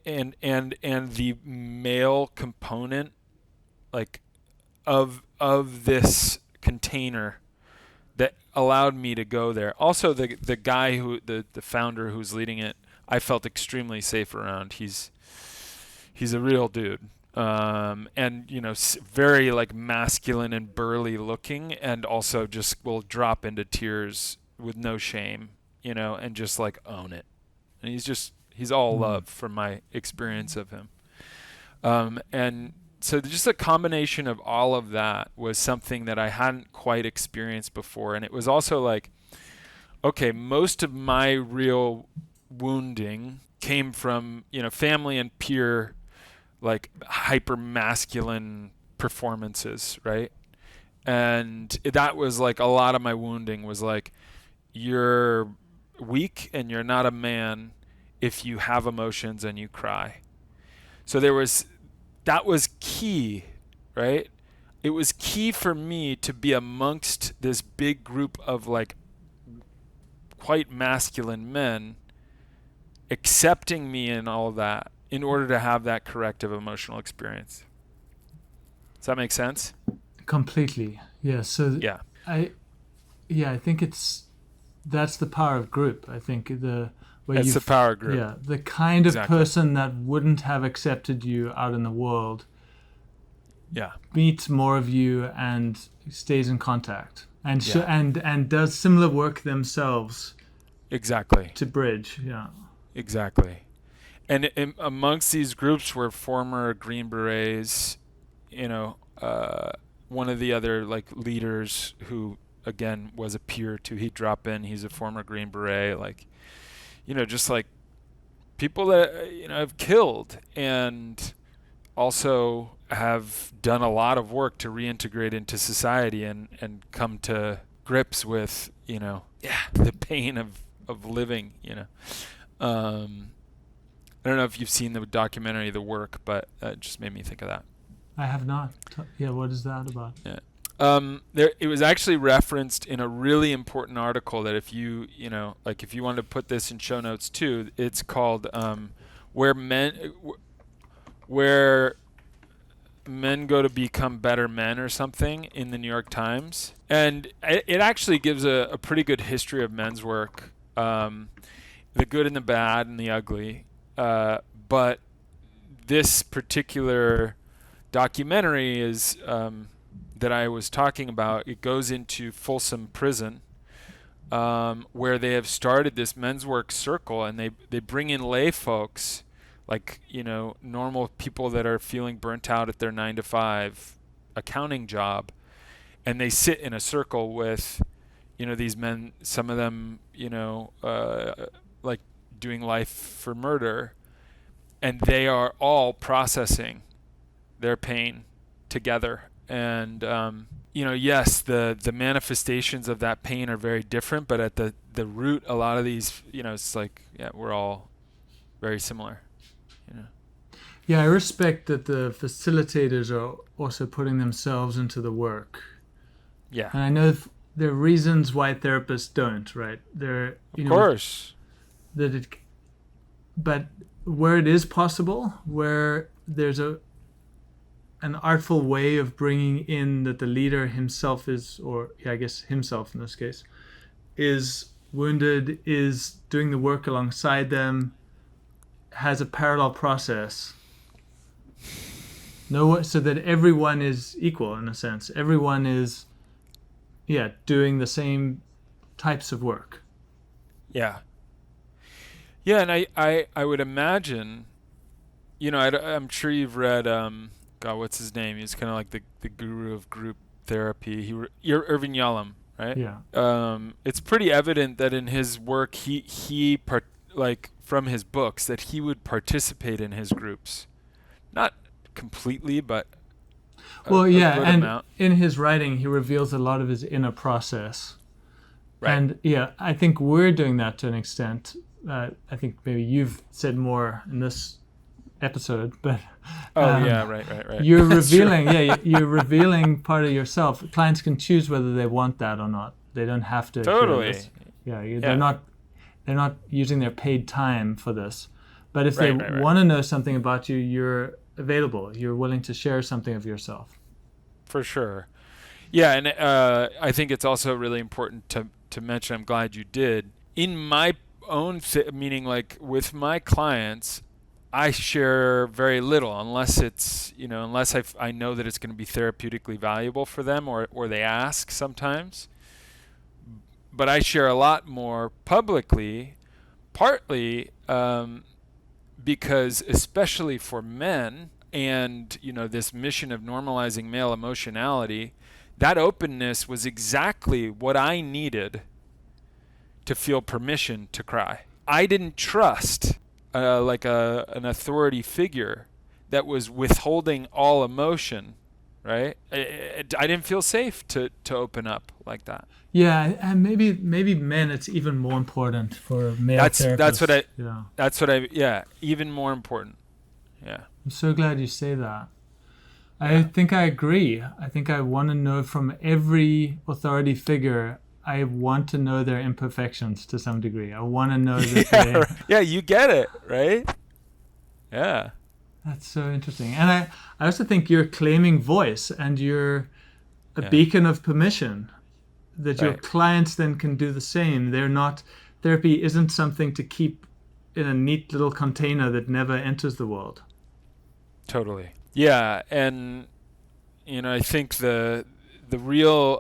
and the male component, like of this container, that allowed me to go there. Also, the guy the founder who's leading it, I felt extremely safe around. He's a real dude. And very like masculine and burly looking, and also just will drop into tears with no shame, and just like own it. And he's all love from my experience of him. And so just a combination of all of that was something that I hadn't quite experienced before. And it was also like, okay, most of my real wounding came from, family and peer, like hyper masculine performances, right? And that was like a lot of my wounding was like, you're weak and you're not a man if you have emotions and you cry. So that was key, right? It was key for me to be amongst this big group of like quite masculine men accepting me and all of that in order to have that corrective emotional experience. Does that make sense? Completely. Yeah. So Yeah. I think that's the power of group. I think It's the power group. Yeah, the kind of Exactly. person that wouldn't have accepted you out in the world Yeah. meets more of you and stays in contact and Yeah. and does similar work themselves Exactly. to bridge. Yeah. Exactly. And amongst these groups were former Green Berets, one of the other like leaders who again was a peer to, he'd drop in, he's a former Green Beret, like, just like people that, have killed and also have done a lot of work to reintegrate into society and come to grips with, the pain of living, I don't know if you've seen the documentary The Work, but it just made me think of that. I have not. Yeah, what is that about? Yeah. It was actually referenced in a really important article that if you wanted to put this in show notes too, it's called where men go to become better men or something, in the New York Times. And it actually gives a pretty good history of men's work, the good and the bad and the ugly. But this particular documentary is that I was talking about, it goes into Folsom Prison, where they have started this men's work circle, and they bring in lay folks, like, normal people that are feeling burnt out at their 9-to-5 accounting job, and they sit in a circle with, these men, some of them, like doing life for murder, and they are all processing their pain together. And yes, the manifestations of that pain are very different, but at the root, a lot of these, it's like, yeah, we're all very similar. Yeah, I respect that the facilitators are also putting themselves into the work. Yeah. And I know there are reasons why therapists don't, right? There, Of course. But where it is possible, where there's an artful way of bringing in that the leader himself is, or I guess himself in this case, is wounded, is doing the work alongside them, has a parallel process. So that everyone is equal in a sense. Everyone is, doing the same types of work. Yeah. Yeah, and I would imagine, I'm sure you've read, God, what's his name? He's kind of like the guru of group therapy. You're Irvin Yalom, right? Yeah. It's pretty evident that in his work, from his books, that he would participate in his groups, not completely, but a good amount. In his writing, he reveals a lot of his inner process. Right. And I think we're doing that to an extent. I think maybe you've said more in this episode, but right. You're revealing, you're revealing part of yourself. Clients can choose whether they want that or not. They don't have to. Totally. They're not using their paid time for this. But if they want to know something about you, you're available. You're willing to share something of yourself. For sure. Yeah, and I think it's also really important to mention, I'm glad you did, in my own, meaning like with my clients, I share very little unless it's, unless I know that it's going to be therapeutically valuable for them, or they ask sometimes. But I share a lot more publicly, partly because especially for men and, this mission of normalizing male emotionality, that openness was exactly what I needed to feel permission to cry. I didn't trust an authority figure that was withholding all emotion right? I didn't feel safe to open up like that. Yeah, and maybe men, it's even more important for male That's what therapists. I Yeah, yeah, even more important. Yeah. I'm so glad you say that. I Yeah. think I agree. I think I want to know from every authority figure. I want to know their imperfections to some degree. I want to know that Yeah, they. yeah, you get it, right? Yeah. That's so interesting. And I also think you're claiming voice and you're a Yeah. beacon of permission that your Right. clients then can do the same. They're not, therapy isn't something to keep in a neat little container that never enters the world. Totally. Yeah, and I think the real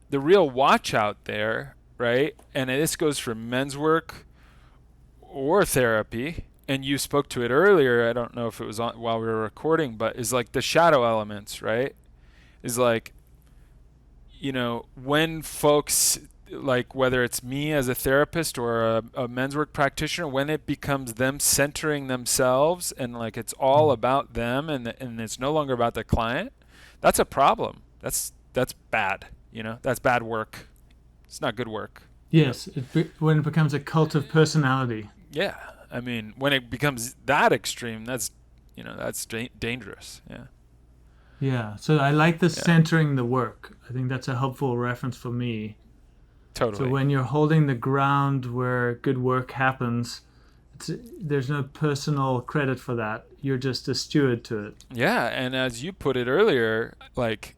the real watch out there, right? And this goes for men's work or therapy. And you spoke to it earlier. I don't know if it was on while we were recording, but is like the shadow elements, right? Is like, when folks, like whether it's me as a therapist or a men's work practitioner, when it becomes them centering themselves and like it's all about them and it's no longer about the client, that's a problem. That's bad. That's bad work. It's not good work. Yes, when it becomes a cult of personality. Yeah, I mean, when it becomes that extreme, that's dangerous. Yeah. Yeah, so I like the Yeah. centering the work. I think that's a helpful reference for me. Totally. So when you're holding the ground where good work happens, there's no personal credit for that. You're just a steward to it. Yeah, and as you put it earlier, like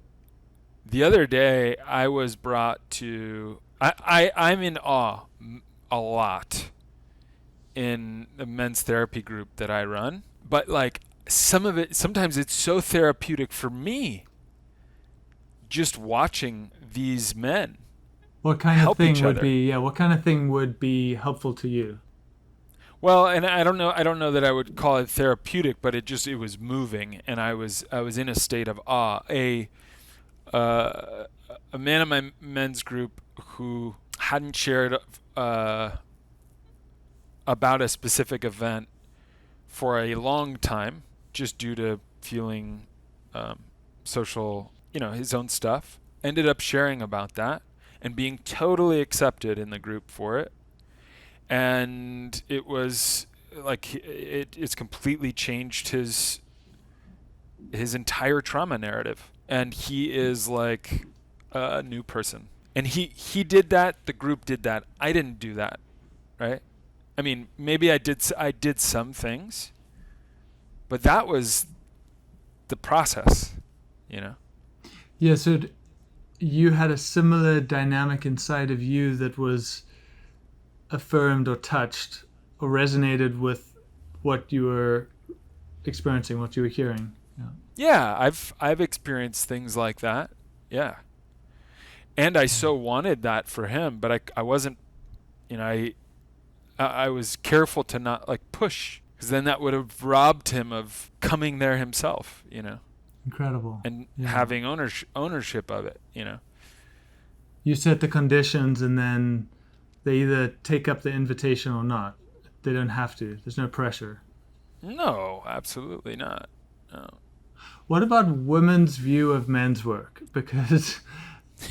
the other day, I was brought to. I'm in awe a lot in the men's therapy group that I run, but like some of it, sometimes it's so therapeutic for me just watching these men What kind of help thing each would other. be, yeah, what kind of thing would be helpful to you? Well, and I don't know that I would call it therapeutic, but it was moving, and I was in a state of awe. Uh, a man in my men's group who hadn't shared about a specific event for a long time, just due to feeling social, his own stuff, ended up sharing about that and being totally accepted in the group for it. And it was like it's completely changed his entire trauma narrative, and he is like a new person. And he did that. The group did that. I didn't do that, right? I mean, maybe I did some things, but that was the process, you know. Yeah, so you had a similar dynamic inside of you that was affirmed or touched or resonated with what you were experiencing, what you were hearing. Yeah. Yeah, I've experienced things like that. Yeah. And I so wanted that for him, but I wasn't, I was careful to not like push, because then that would have robbed him of coming there himself, Incredible. and Yeah. having ownership of it, You set the conditions and then they either take up the invitation or not. They don't have to. There's no pressure. No, absolutely not. No. What about women's view of men's work? Because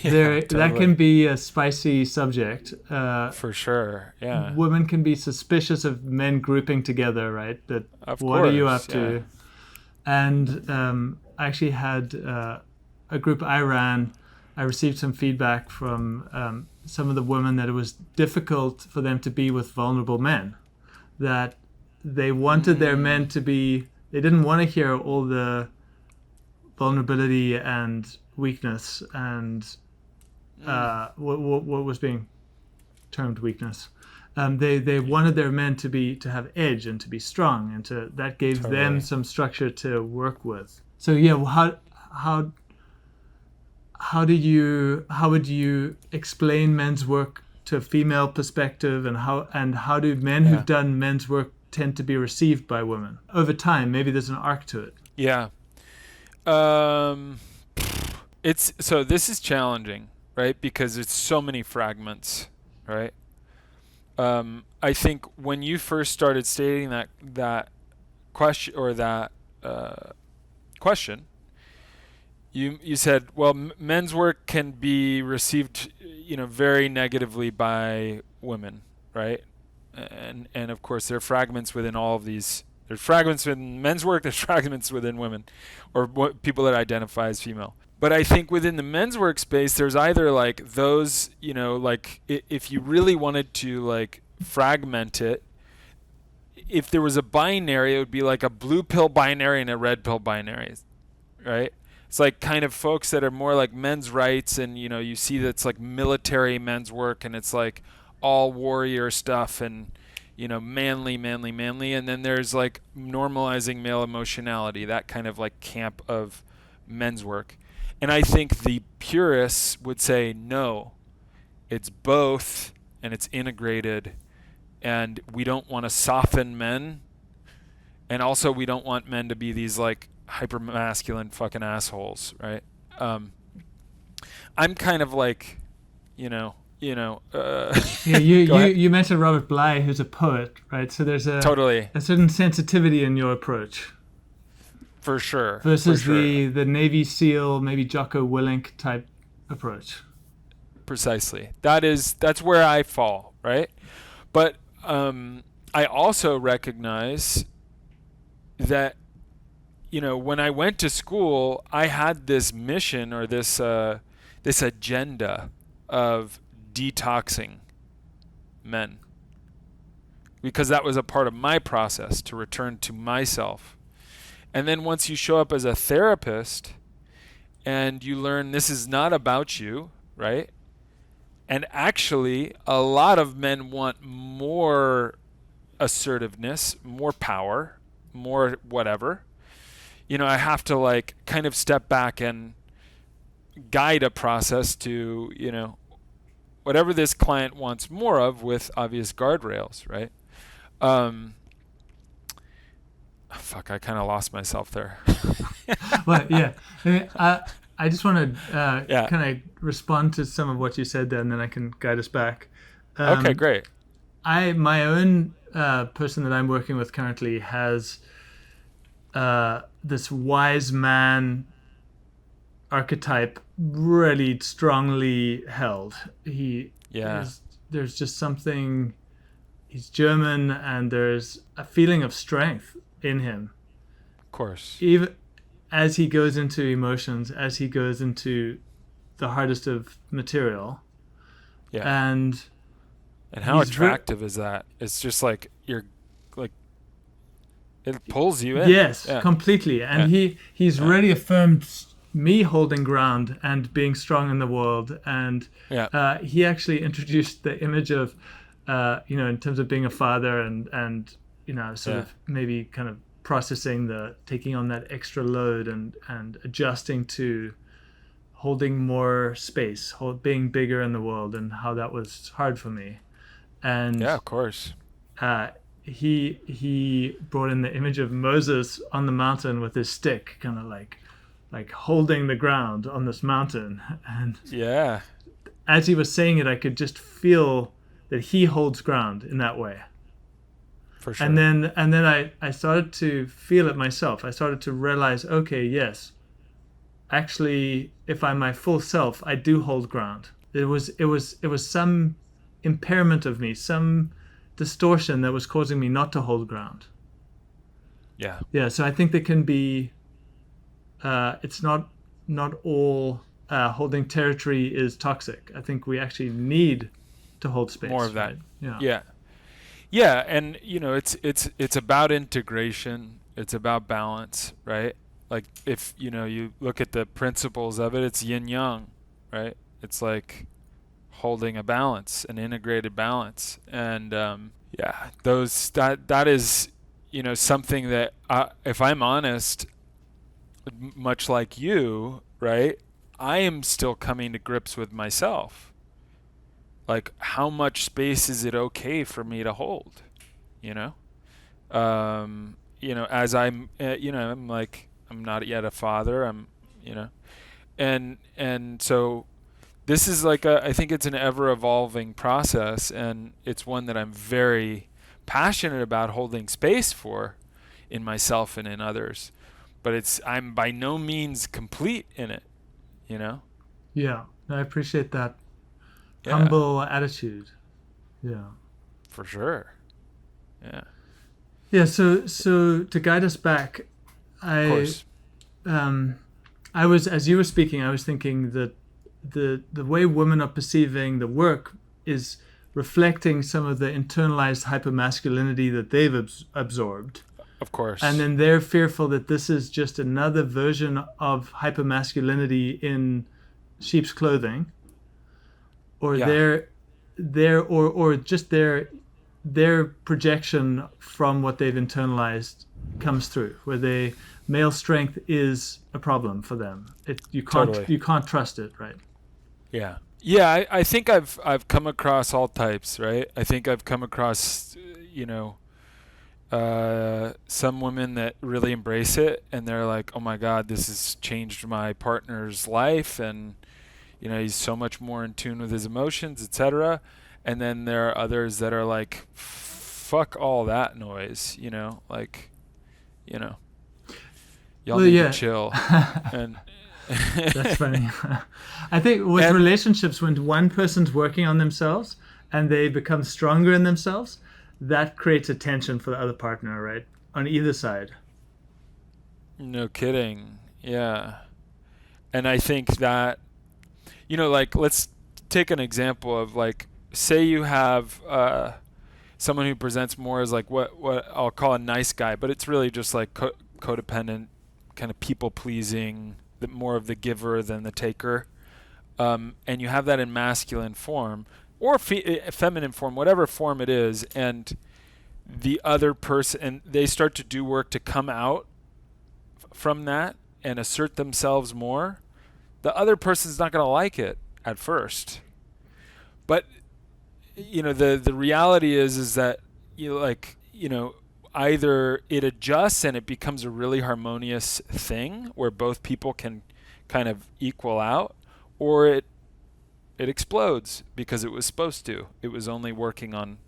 Yeah, that totally. can be a spicy subject. For sure. Yeah. Women can be suspicious of men grouping together, right? That Of what are you course, up to? And I actually had a group I ran. I received some feedback from some of the women that it was difficult for them to be with vulnerable men. That they wanted their men to be. They didn't want to hear all the vulnerability and weakness and what was being termed weakness. They wanted their men to have edge and to be strong, and that gave them Totally. some structure to work with. So yeah, well, how would you explain men's work to a female perspective, and how do men Yeah. who've done men's work tend to be received by women over time? Maybe there's an arc to it. Yeah. So this is challenging, right? Because it's so many fragments, right? I think when you first started stating that question, or that question, you said, well, men's work can be received, very negatively by women, right? And of course, there are fragments within all of these. There's fragments within men's work. There's fragments within women, or people that identify as female. But I think within the men's workspace, there's either like those, like if you really wanted to like fragment it, if there was a binary, it would be like a blue pill binary and a red pill binary, right? It's like kind of folks that are more like men's rights, and you see that's like military men's work, and it's like all warrior stuff, and manly, manly, manly. And then there's like normalizing male emotionality, that kind of like camp of men's work. And I think the purists would say no, it's both, and it's integrated, and we don't want to soften men, and also we don't want men to be these like hyper masculine fucking assholes, right? I'm kind of like, yeah, you mentioned Robert Bly, who's a poet, right? So there's totally a certain sensitivity in your approach. For sure. Versus the Navy SEAL, maybe Jocko Willink type approach. Precisely. That's where I fall, right? But I also recognize that, when I went to school, I had this mission, or this agenda of detoxing men, because that was a part of my process to return to myself. And then once you show up as a therapist and you learn this is not about you, right? And actually, a lot of men want more assertiveness, more power, more whatever. I have to like kind of step back and guide a process to, whatever this client wants more of, with obvious guardrails, right? Fuck, I kind of lost myself there. Well, yeah. I just want to kind of respond to some of what you said there, and then I can guide us back. Okay, great. My own person that I'm working with currently has this wise man archetype really strongly held. There's just something. He's German, and there's a feeling of strength in him. Of course. Even as he goes into emotions, as he goes into the hardest of material. Yeah. And how attractive is that? It's just like you're like, it pulls you in. Yes, completely. And he's really affirmed me holding ground and being strong in the world. And he actually introduced the image of in terms of being a father and sort of maybe kind of processing taking on that extra load and adjusting to holding more space, being bigger in the world, and how that was hard for me. And yeah, of course. He brought in the image of Moses on the mountain with his stick, kind of like holding the ground on this mountain. And as he was saying it, I could just feel that he holds ground in that way. For sure. And then I started to feel it myself. I started to realize, okay, yes, actually, if I'm my full self, I do hold ground. It was some impairment of me, some distortion that was causing me not to hold ground. Yeah. Yeah. So I think there can be. It's not all holding territory is toxic. I think we actually need to hold space. More of that. Right? Yeah. Yeah. Yeah, and it's about integration. It's about balance, right? Like if you look at the principles of it, it's yin yang, right? It's like holding a balance, an integrated balance, and that is something that if I'm honest, much like you, right? I am still coming to grips with myself. Like, how much space is it okay for me to hold? As I'm, I'm like, I'm not yet a father. And so this is like I think it's an ever evolving process, and it's one that I'm very passionate about holding space for in myself and in others. but I'm by no means complete in it, you know? Yeah, I appreciate that Yeah, humble attitude. Yeah. for sure. Yeah, Yeah, so to guide us back, of I course. um I was, as you were speaking, I was thinking that the way women are perceiving the work is reflecting some of the internalized hypermasculinity that they've absorbed. Of And course. then they're fearful that this is just another version of hypermasculinity in sheep's clothing, or Yeah, or just their projection from what they've internalized comes through, where they male strength is a problem for them. totally. You can't trust it, right? Yeah. Yeah, I think I've come across all types, right? I think I've come across, some women that really embrace it and they're like, "Oh my God, this has changed my partner's life, and he's so much more in tune with his emotions, etc." And then there are others that are like, "Fuck all that noise," you know, y'all Well, need to yeah. chill. And That's funny. I think with and relationships, when one person's working on themselves and they become stronger in themselves, that creates a tension for the other partner, right? On either side. no kidding. Yeah. And I think that, like, let's take an example of, like, say you have someone who presents more as like what I'll call a nice guy, but it's really just like codependent, kind of people pleasing, more of the giver than the taker. And you have that in masculine form or feminine form, whatever form it is, and the other person, and they start to do work to come out from that and assert themselves more. The other person's not going to like it at first, but the reality is that either it adjusts and it becomes a really harmonious thing where both people can kind of equal out, or it explodes because it was supposed to. It was only working on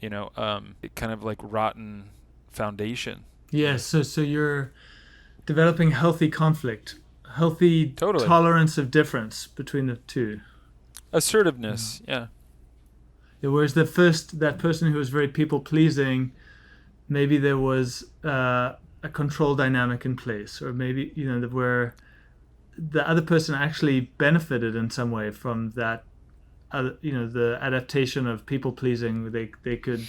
kind of like rotten foundation. Yes. So you're developing healthy conflict, healthy Totally. tolerance of difference between the two. Assertiveness. Yeah. Yeah, whereas that person who was very people pleasing, maybe there was a control dynamic in place, or maybe where the other person actually benefited in some way from that. The adaptation of people pleasing. They could.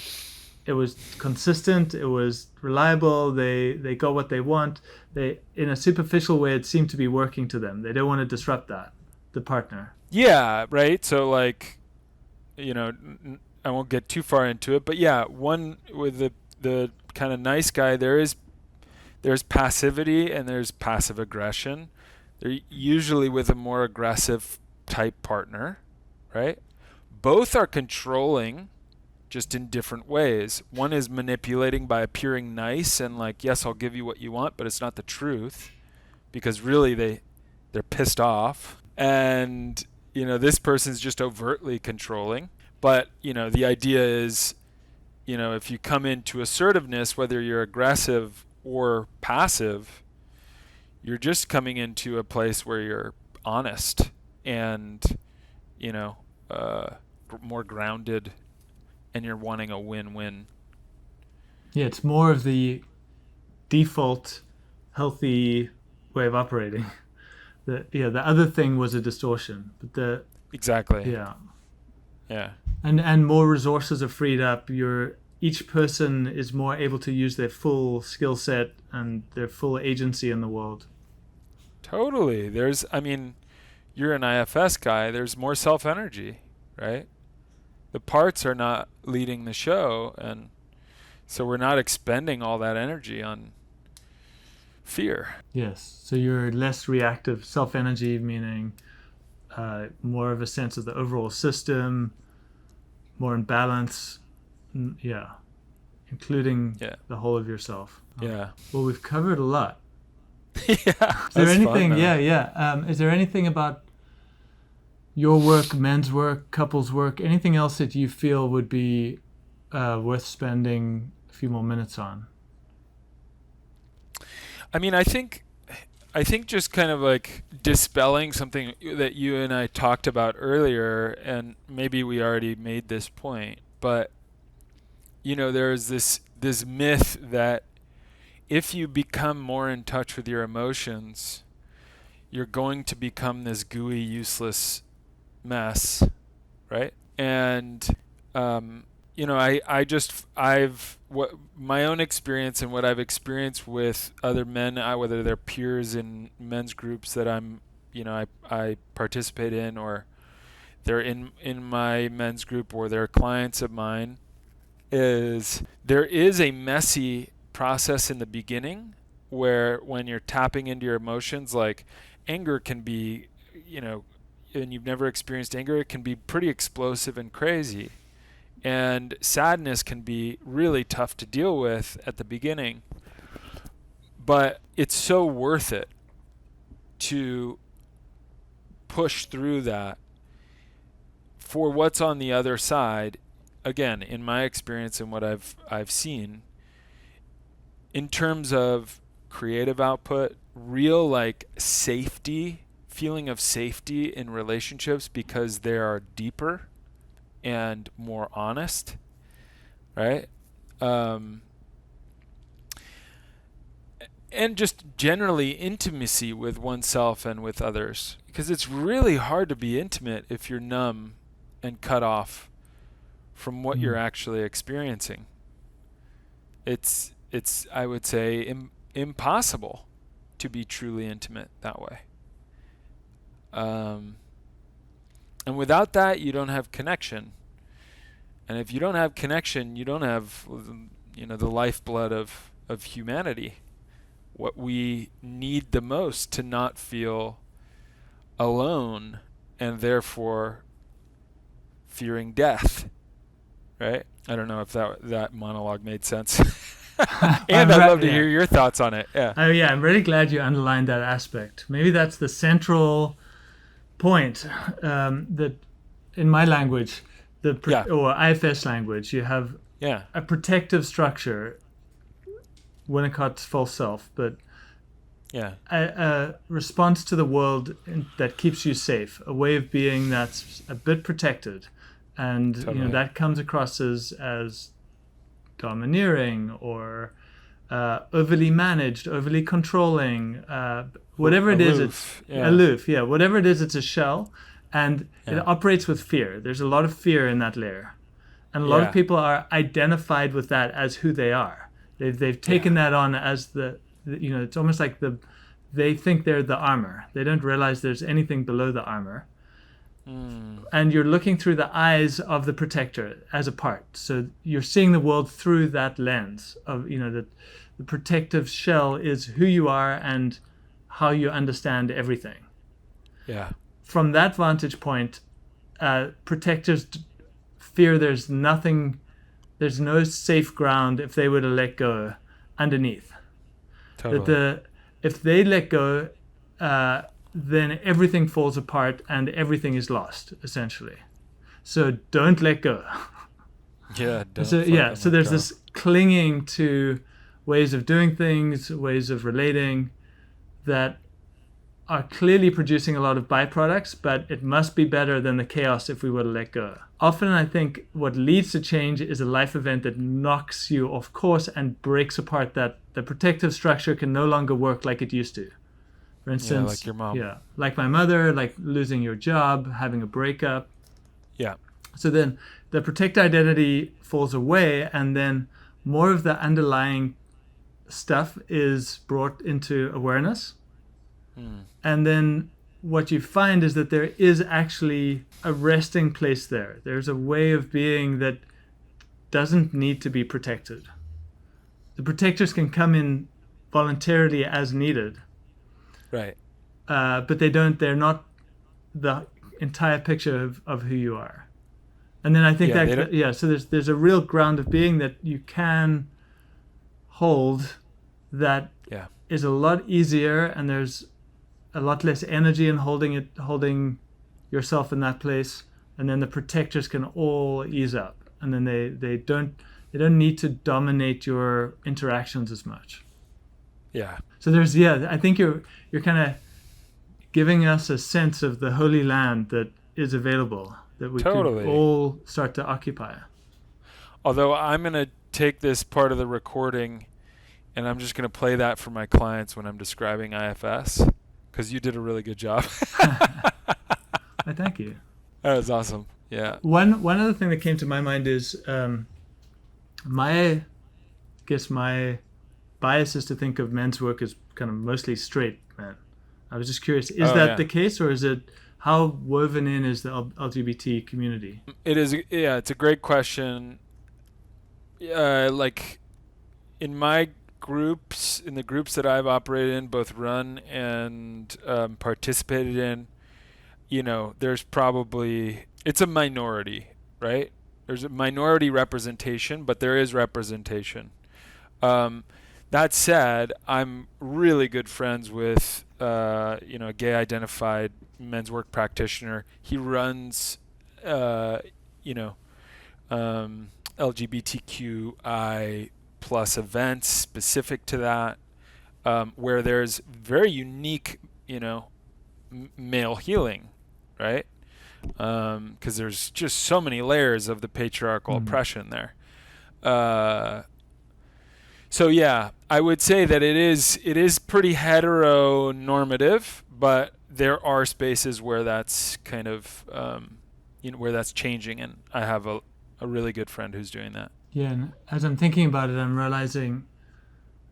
It was consistent. It was reliable. They got what they want. They, in a superficial way, it seemed to be working to them. They don't want to disrupt that, the partner. Yeah, right. So, like, I won't get too far into it, but yeah, one with the kind of nice guy, there's passivity and there's passive aggression. They're usually with a more aggressive type partner, right? Both are controlling, just in different ways. One is manipulating by appearing nice and like, yes, I'll give you what you want, but it's not the truth, because really they're pissed off. And this person's just overtly controlling. But the idea is, if you come into assertiveness, whether you're aggressive or passive, you're just coming into a place where you're honest and you know more grounded, and you're wanting a win-win. Yeah, it's more of the default healthy way of operating. The other thing was a distortion, but Exactly. yeah, Yeah. and more resources are freed up. Each person is more able to use their full skill set and their full agency in the world. Totally. You're an IFS guy. There's more self-energy, right? The parts are not leading the show, and so we're not expending all that energy on fear. Yes, so you're less reactive. Self energy meaning more of a sense of the overall system, more in balance. Yeah, including Yeah. the whole of yourself. Yeah. Well, we've covered a lot. Yeah. Is there That's fun, anything? though. Yeah. Is there anything about your work, men's work, couples work, anything else that you feel would be worth spending a few more minutes on? I mean, I think just kind of like dispelling something that you and I talked about earlier, and maybe we already made this point, but there's this myth that if you become more in touch with your emotions, you're going to become this gooey, useless mess, right? And I've what my own experience and what I've experienced with other men, whether they're peers in men's groups that I participate in, or they're in my men's group, or they're clients of mine, is there is a messy process in the beginning where when you're tapping into your emotions, like anger can be, and you've never experienced anger, it can be pretty explosive and crazy. And sadness can be really tough to deal with at the beginning. But it's so worth it to push through that for what's on the other side. Again, in my experience and what I've seen, in terms of creative output, real like safety, feeling of safety in relationships because they are deeper and more honest, right? And just generally intimacy with oneself and with others, because it's really hard to be intimate if you're numb and cut off from what you're actually experiencing. It's I would say impossible to be truly intimate that way. And without that, you don't have connection. And if you don't have connection, you don't have, the lifeblood of humanity. What we need the most to not feel alone and therefore fearing death, right? I don't know if that monologue made sense. And I'd love to hear your thoughts on it. Yeah. Oh yeah, I'm really glad you underlined that aspect. Maybe that's the central point, that in my language, or IFS language, you have a protective structure, Winnicott's false self, but a response to the world that keeps you safe, a way of being that's a bit protected, and that comes across as domineering or overly managed, overly controlling, whatever it is, it's aloof. Yeah, whatever it is, it's a shell, and it operates with fear. There's a lot of fear in that layer, and a lot of people are identified with that as who they are. They've taken that on as it's almost like they think they're the armor. They don't realize there's anything below the armor. And you're looking through the eyes of the protector as a part. So you're seeing the world through that lens of, that the protective shell is who you are and how you understand everything. Yeah. From that vantage point, protectors fear there's no safe ground if they were to let go underneath. Totally. That if they let go, then everything falls apart and everything is lost, essentially. So don't let go. Yeah. So there's this clinging to ways of doing things, ways of relating that are clearly producing a lot of byproducts, but it must be better than the chaos if we were to let go. Often I think what leads to change is a life event that knocks you off course and breaks apart that the protective structure can no longer work like it used to. For instance, like your mom. Yeah, like my mother, like losing your job, having a breakup. Yeah. So then the protector identity falls away, and then more of the underlying stuff is brought into awareness. And then what you find is that there is actually a resting place there. There's a way of being that doesn't need to be protected. The protectors can come in voluntarily as needed. Right. But they're not the entire picture of who you are. And then I think so there's a real ground of being that you can hold that is a lot easier, and there's a lot less energy in holding yourself in that place, and then the protectors can all ease up, and then they don't need to dominate your interactions as much. Yeah. So I think you're kind of giving us a sense of the holy land that is available that we could Totally. all start to occupy. Although I'm going to take this part of the recording and I'm just going to play that for my clients when I'm describing IFS because you did a really good job. I thank you. That was awesome. Yeah. One other thing that came to my mind is my bias is to think of men's work as kind of mostly straight men. I was just curious, is that the case, or is it, how woven in is the LGBT community? It is. Yeah, it's a great question. Like in my groups, in the groups that I've operated in, both run and participated in, there's probably, it's a minority, right? There's a minority representation, but there is representation. That said, I'm really good friends with, a gay identified men's work practitioner. He runs, LGBTQI plus events specific to that, where there's very unique, male healing, right? Because there's just so many layers of the patriarchal oppression there. So yeah, I would say that it is pretty heteronormative, but there are spaces where that's kind of where that's changing, and I have a really good friend who's doing that. Yeah, and as I'm thinking about it, I'm realizing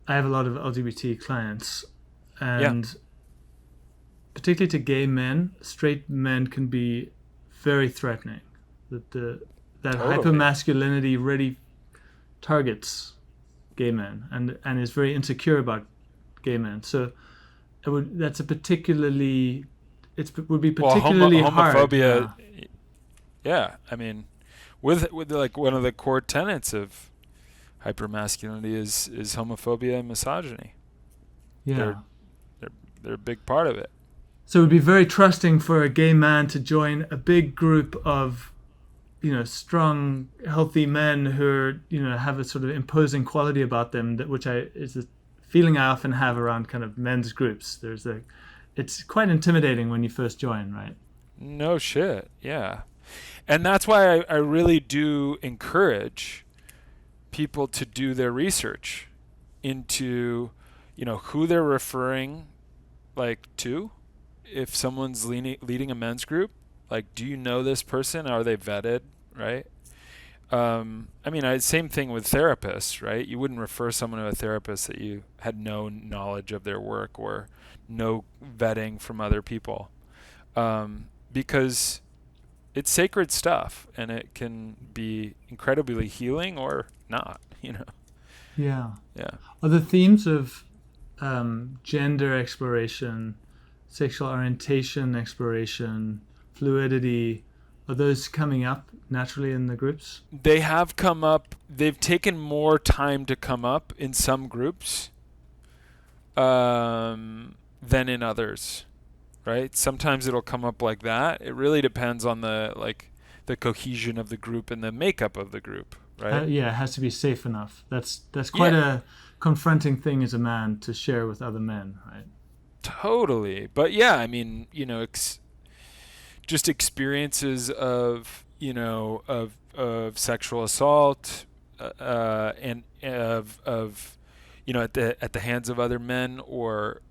I have a lot of LGBT clients, and particularly to gay men, straight men can be very threatening. That hypermasculinity really targets gay men and is very insecure about gay men. So would be particularly hard. Homophobia. Yeah, I mean, with like one of the core tenets of hypermasculinity is homophobia and misogyny. Yeah, they're a big part of it. So it would be very trusting for a gay man to join a big group of, strong, healthy men who are, have a sort of imposing quality about them, which is a feeling I often have around kind of men's groups. It's quite intimidating when you first join, right? No shit, yeah. And that's why I really do encourage people to do their research into, who they're referring to. If someone's leading a men's group, do you know this person? Are they vetted, right? Same thing with therapists, right? You wouldn't refer someone to a therapist that you had no knowledge of their work or no vetting from other people, because it's sacred stuff and it can be incredibly healing or not, Yeah. Yeah. Are the themes of gender exploration, sexual orientation exploration, fluidity, are those coming up naturally in the groups? They have come up. They've taken more time to come up in some groups than in others, right? Sometimes it'll come up like that. It really depends on the cohesion of the group and the makeup of the group, right? It has to be safe enough. That's quite a confronting thing as a man to share with other men, right? Totally. But yeah, just experiences of, of sexual assault, and of at the hands of other men, or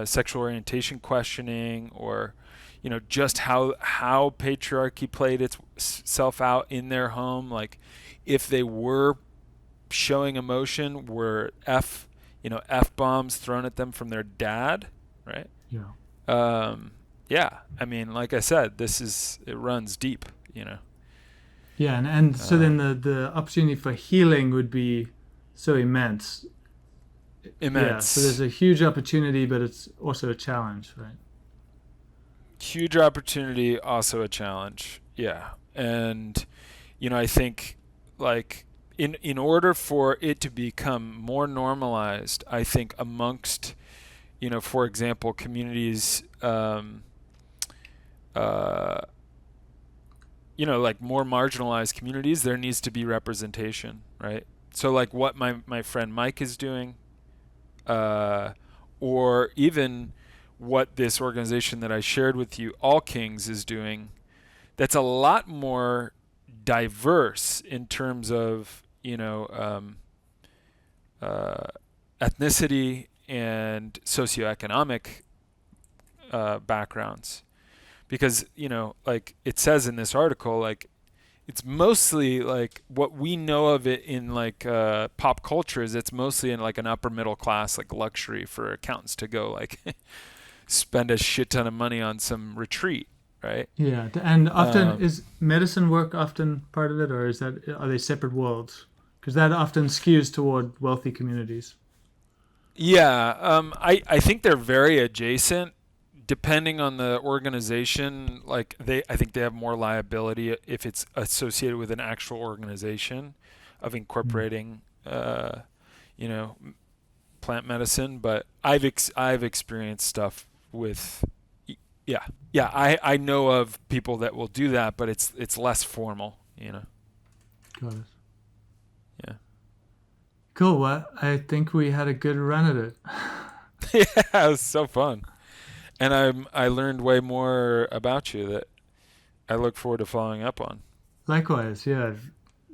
sexual orientation questioning, or just how patriarchy played itself out in their home. Like if they were showing emotion, were F-bombs thrown at them from their dad, right? Yeah. Like I said, it runs deep, Yeah, and so then the opportunity for healing would be so immense. Yeah, so there's a huge opportunity, but it's also a challenge, right? Huge opportunity, also a challenge. Yeah. And, I think in order for it to become more normalized, I think amongst, for example, communities, more marginalized communities, there needs to be representation, right? So what my friend Mike is doing, or even what this organization that I shared with you, All Kings, is doing. That's a lot more diverse in terms of ethnicity and socioeconomic backgrounds, because like it says in this article, like it's mostly like what we know of it in like pop culture is it's mostly in like an upper middle class like luxury for accountants to go like spend a shit ton of money on some retreat, right? Yeah, and often is medicine work often part of it, or are they separate worlds? Because that often skews toward wealthy communities. Yeah, I think they're very adjacent depending on the organization. Like I think they have more liability if it's associated with an actual organization of incorporating, you know, plant medicine. But I've experienced stuff with, yeah. I know of people that will do that, but it's less formal, you know. Got it. Yeah. Cool. Well, I think we had a good run at it. Yeah, it was so fun. And I learned way more about you that I look forward to following up on. Likewise, yeah.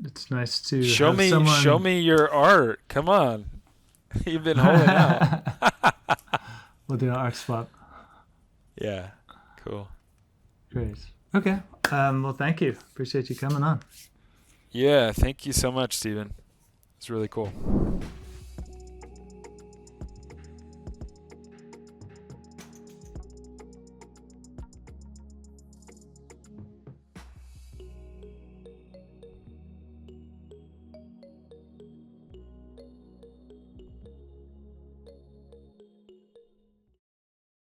It's nice to Show have me someone... show me your art. Come on. You've been holding out. We'll do an art swap. Yeah. Cool. Great. Okay. Well, thank you. Appreciate you coming on. Yeah, thank you so much, Stephen. It's really cool.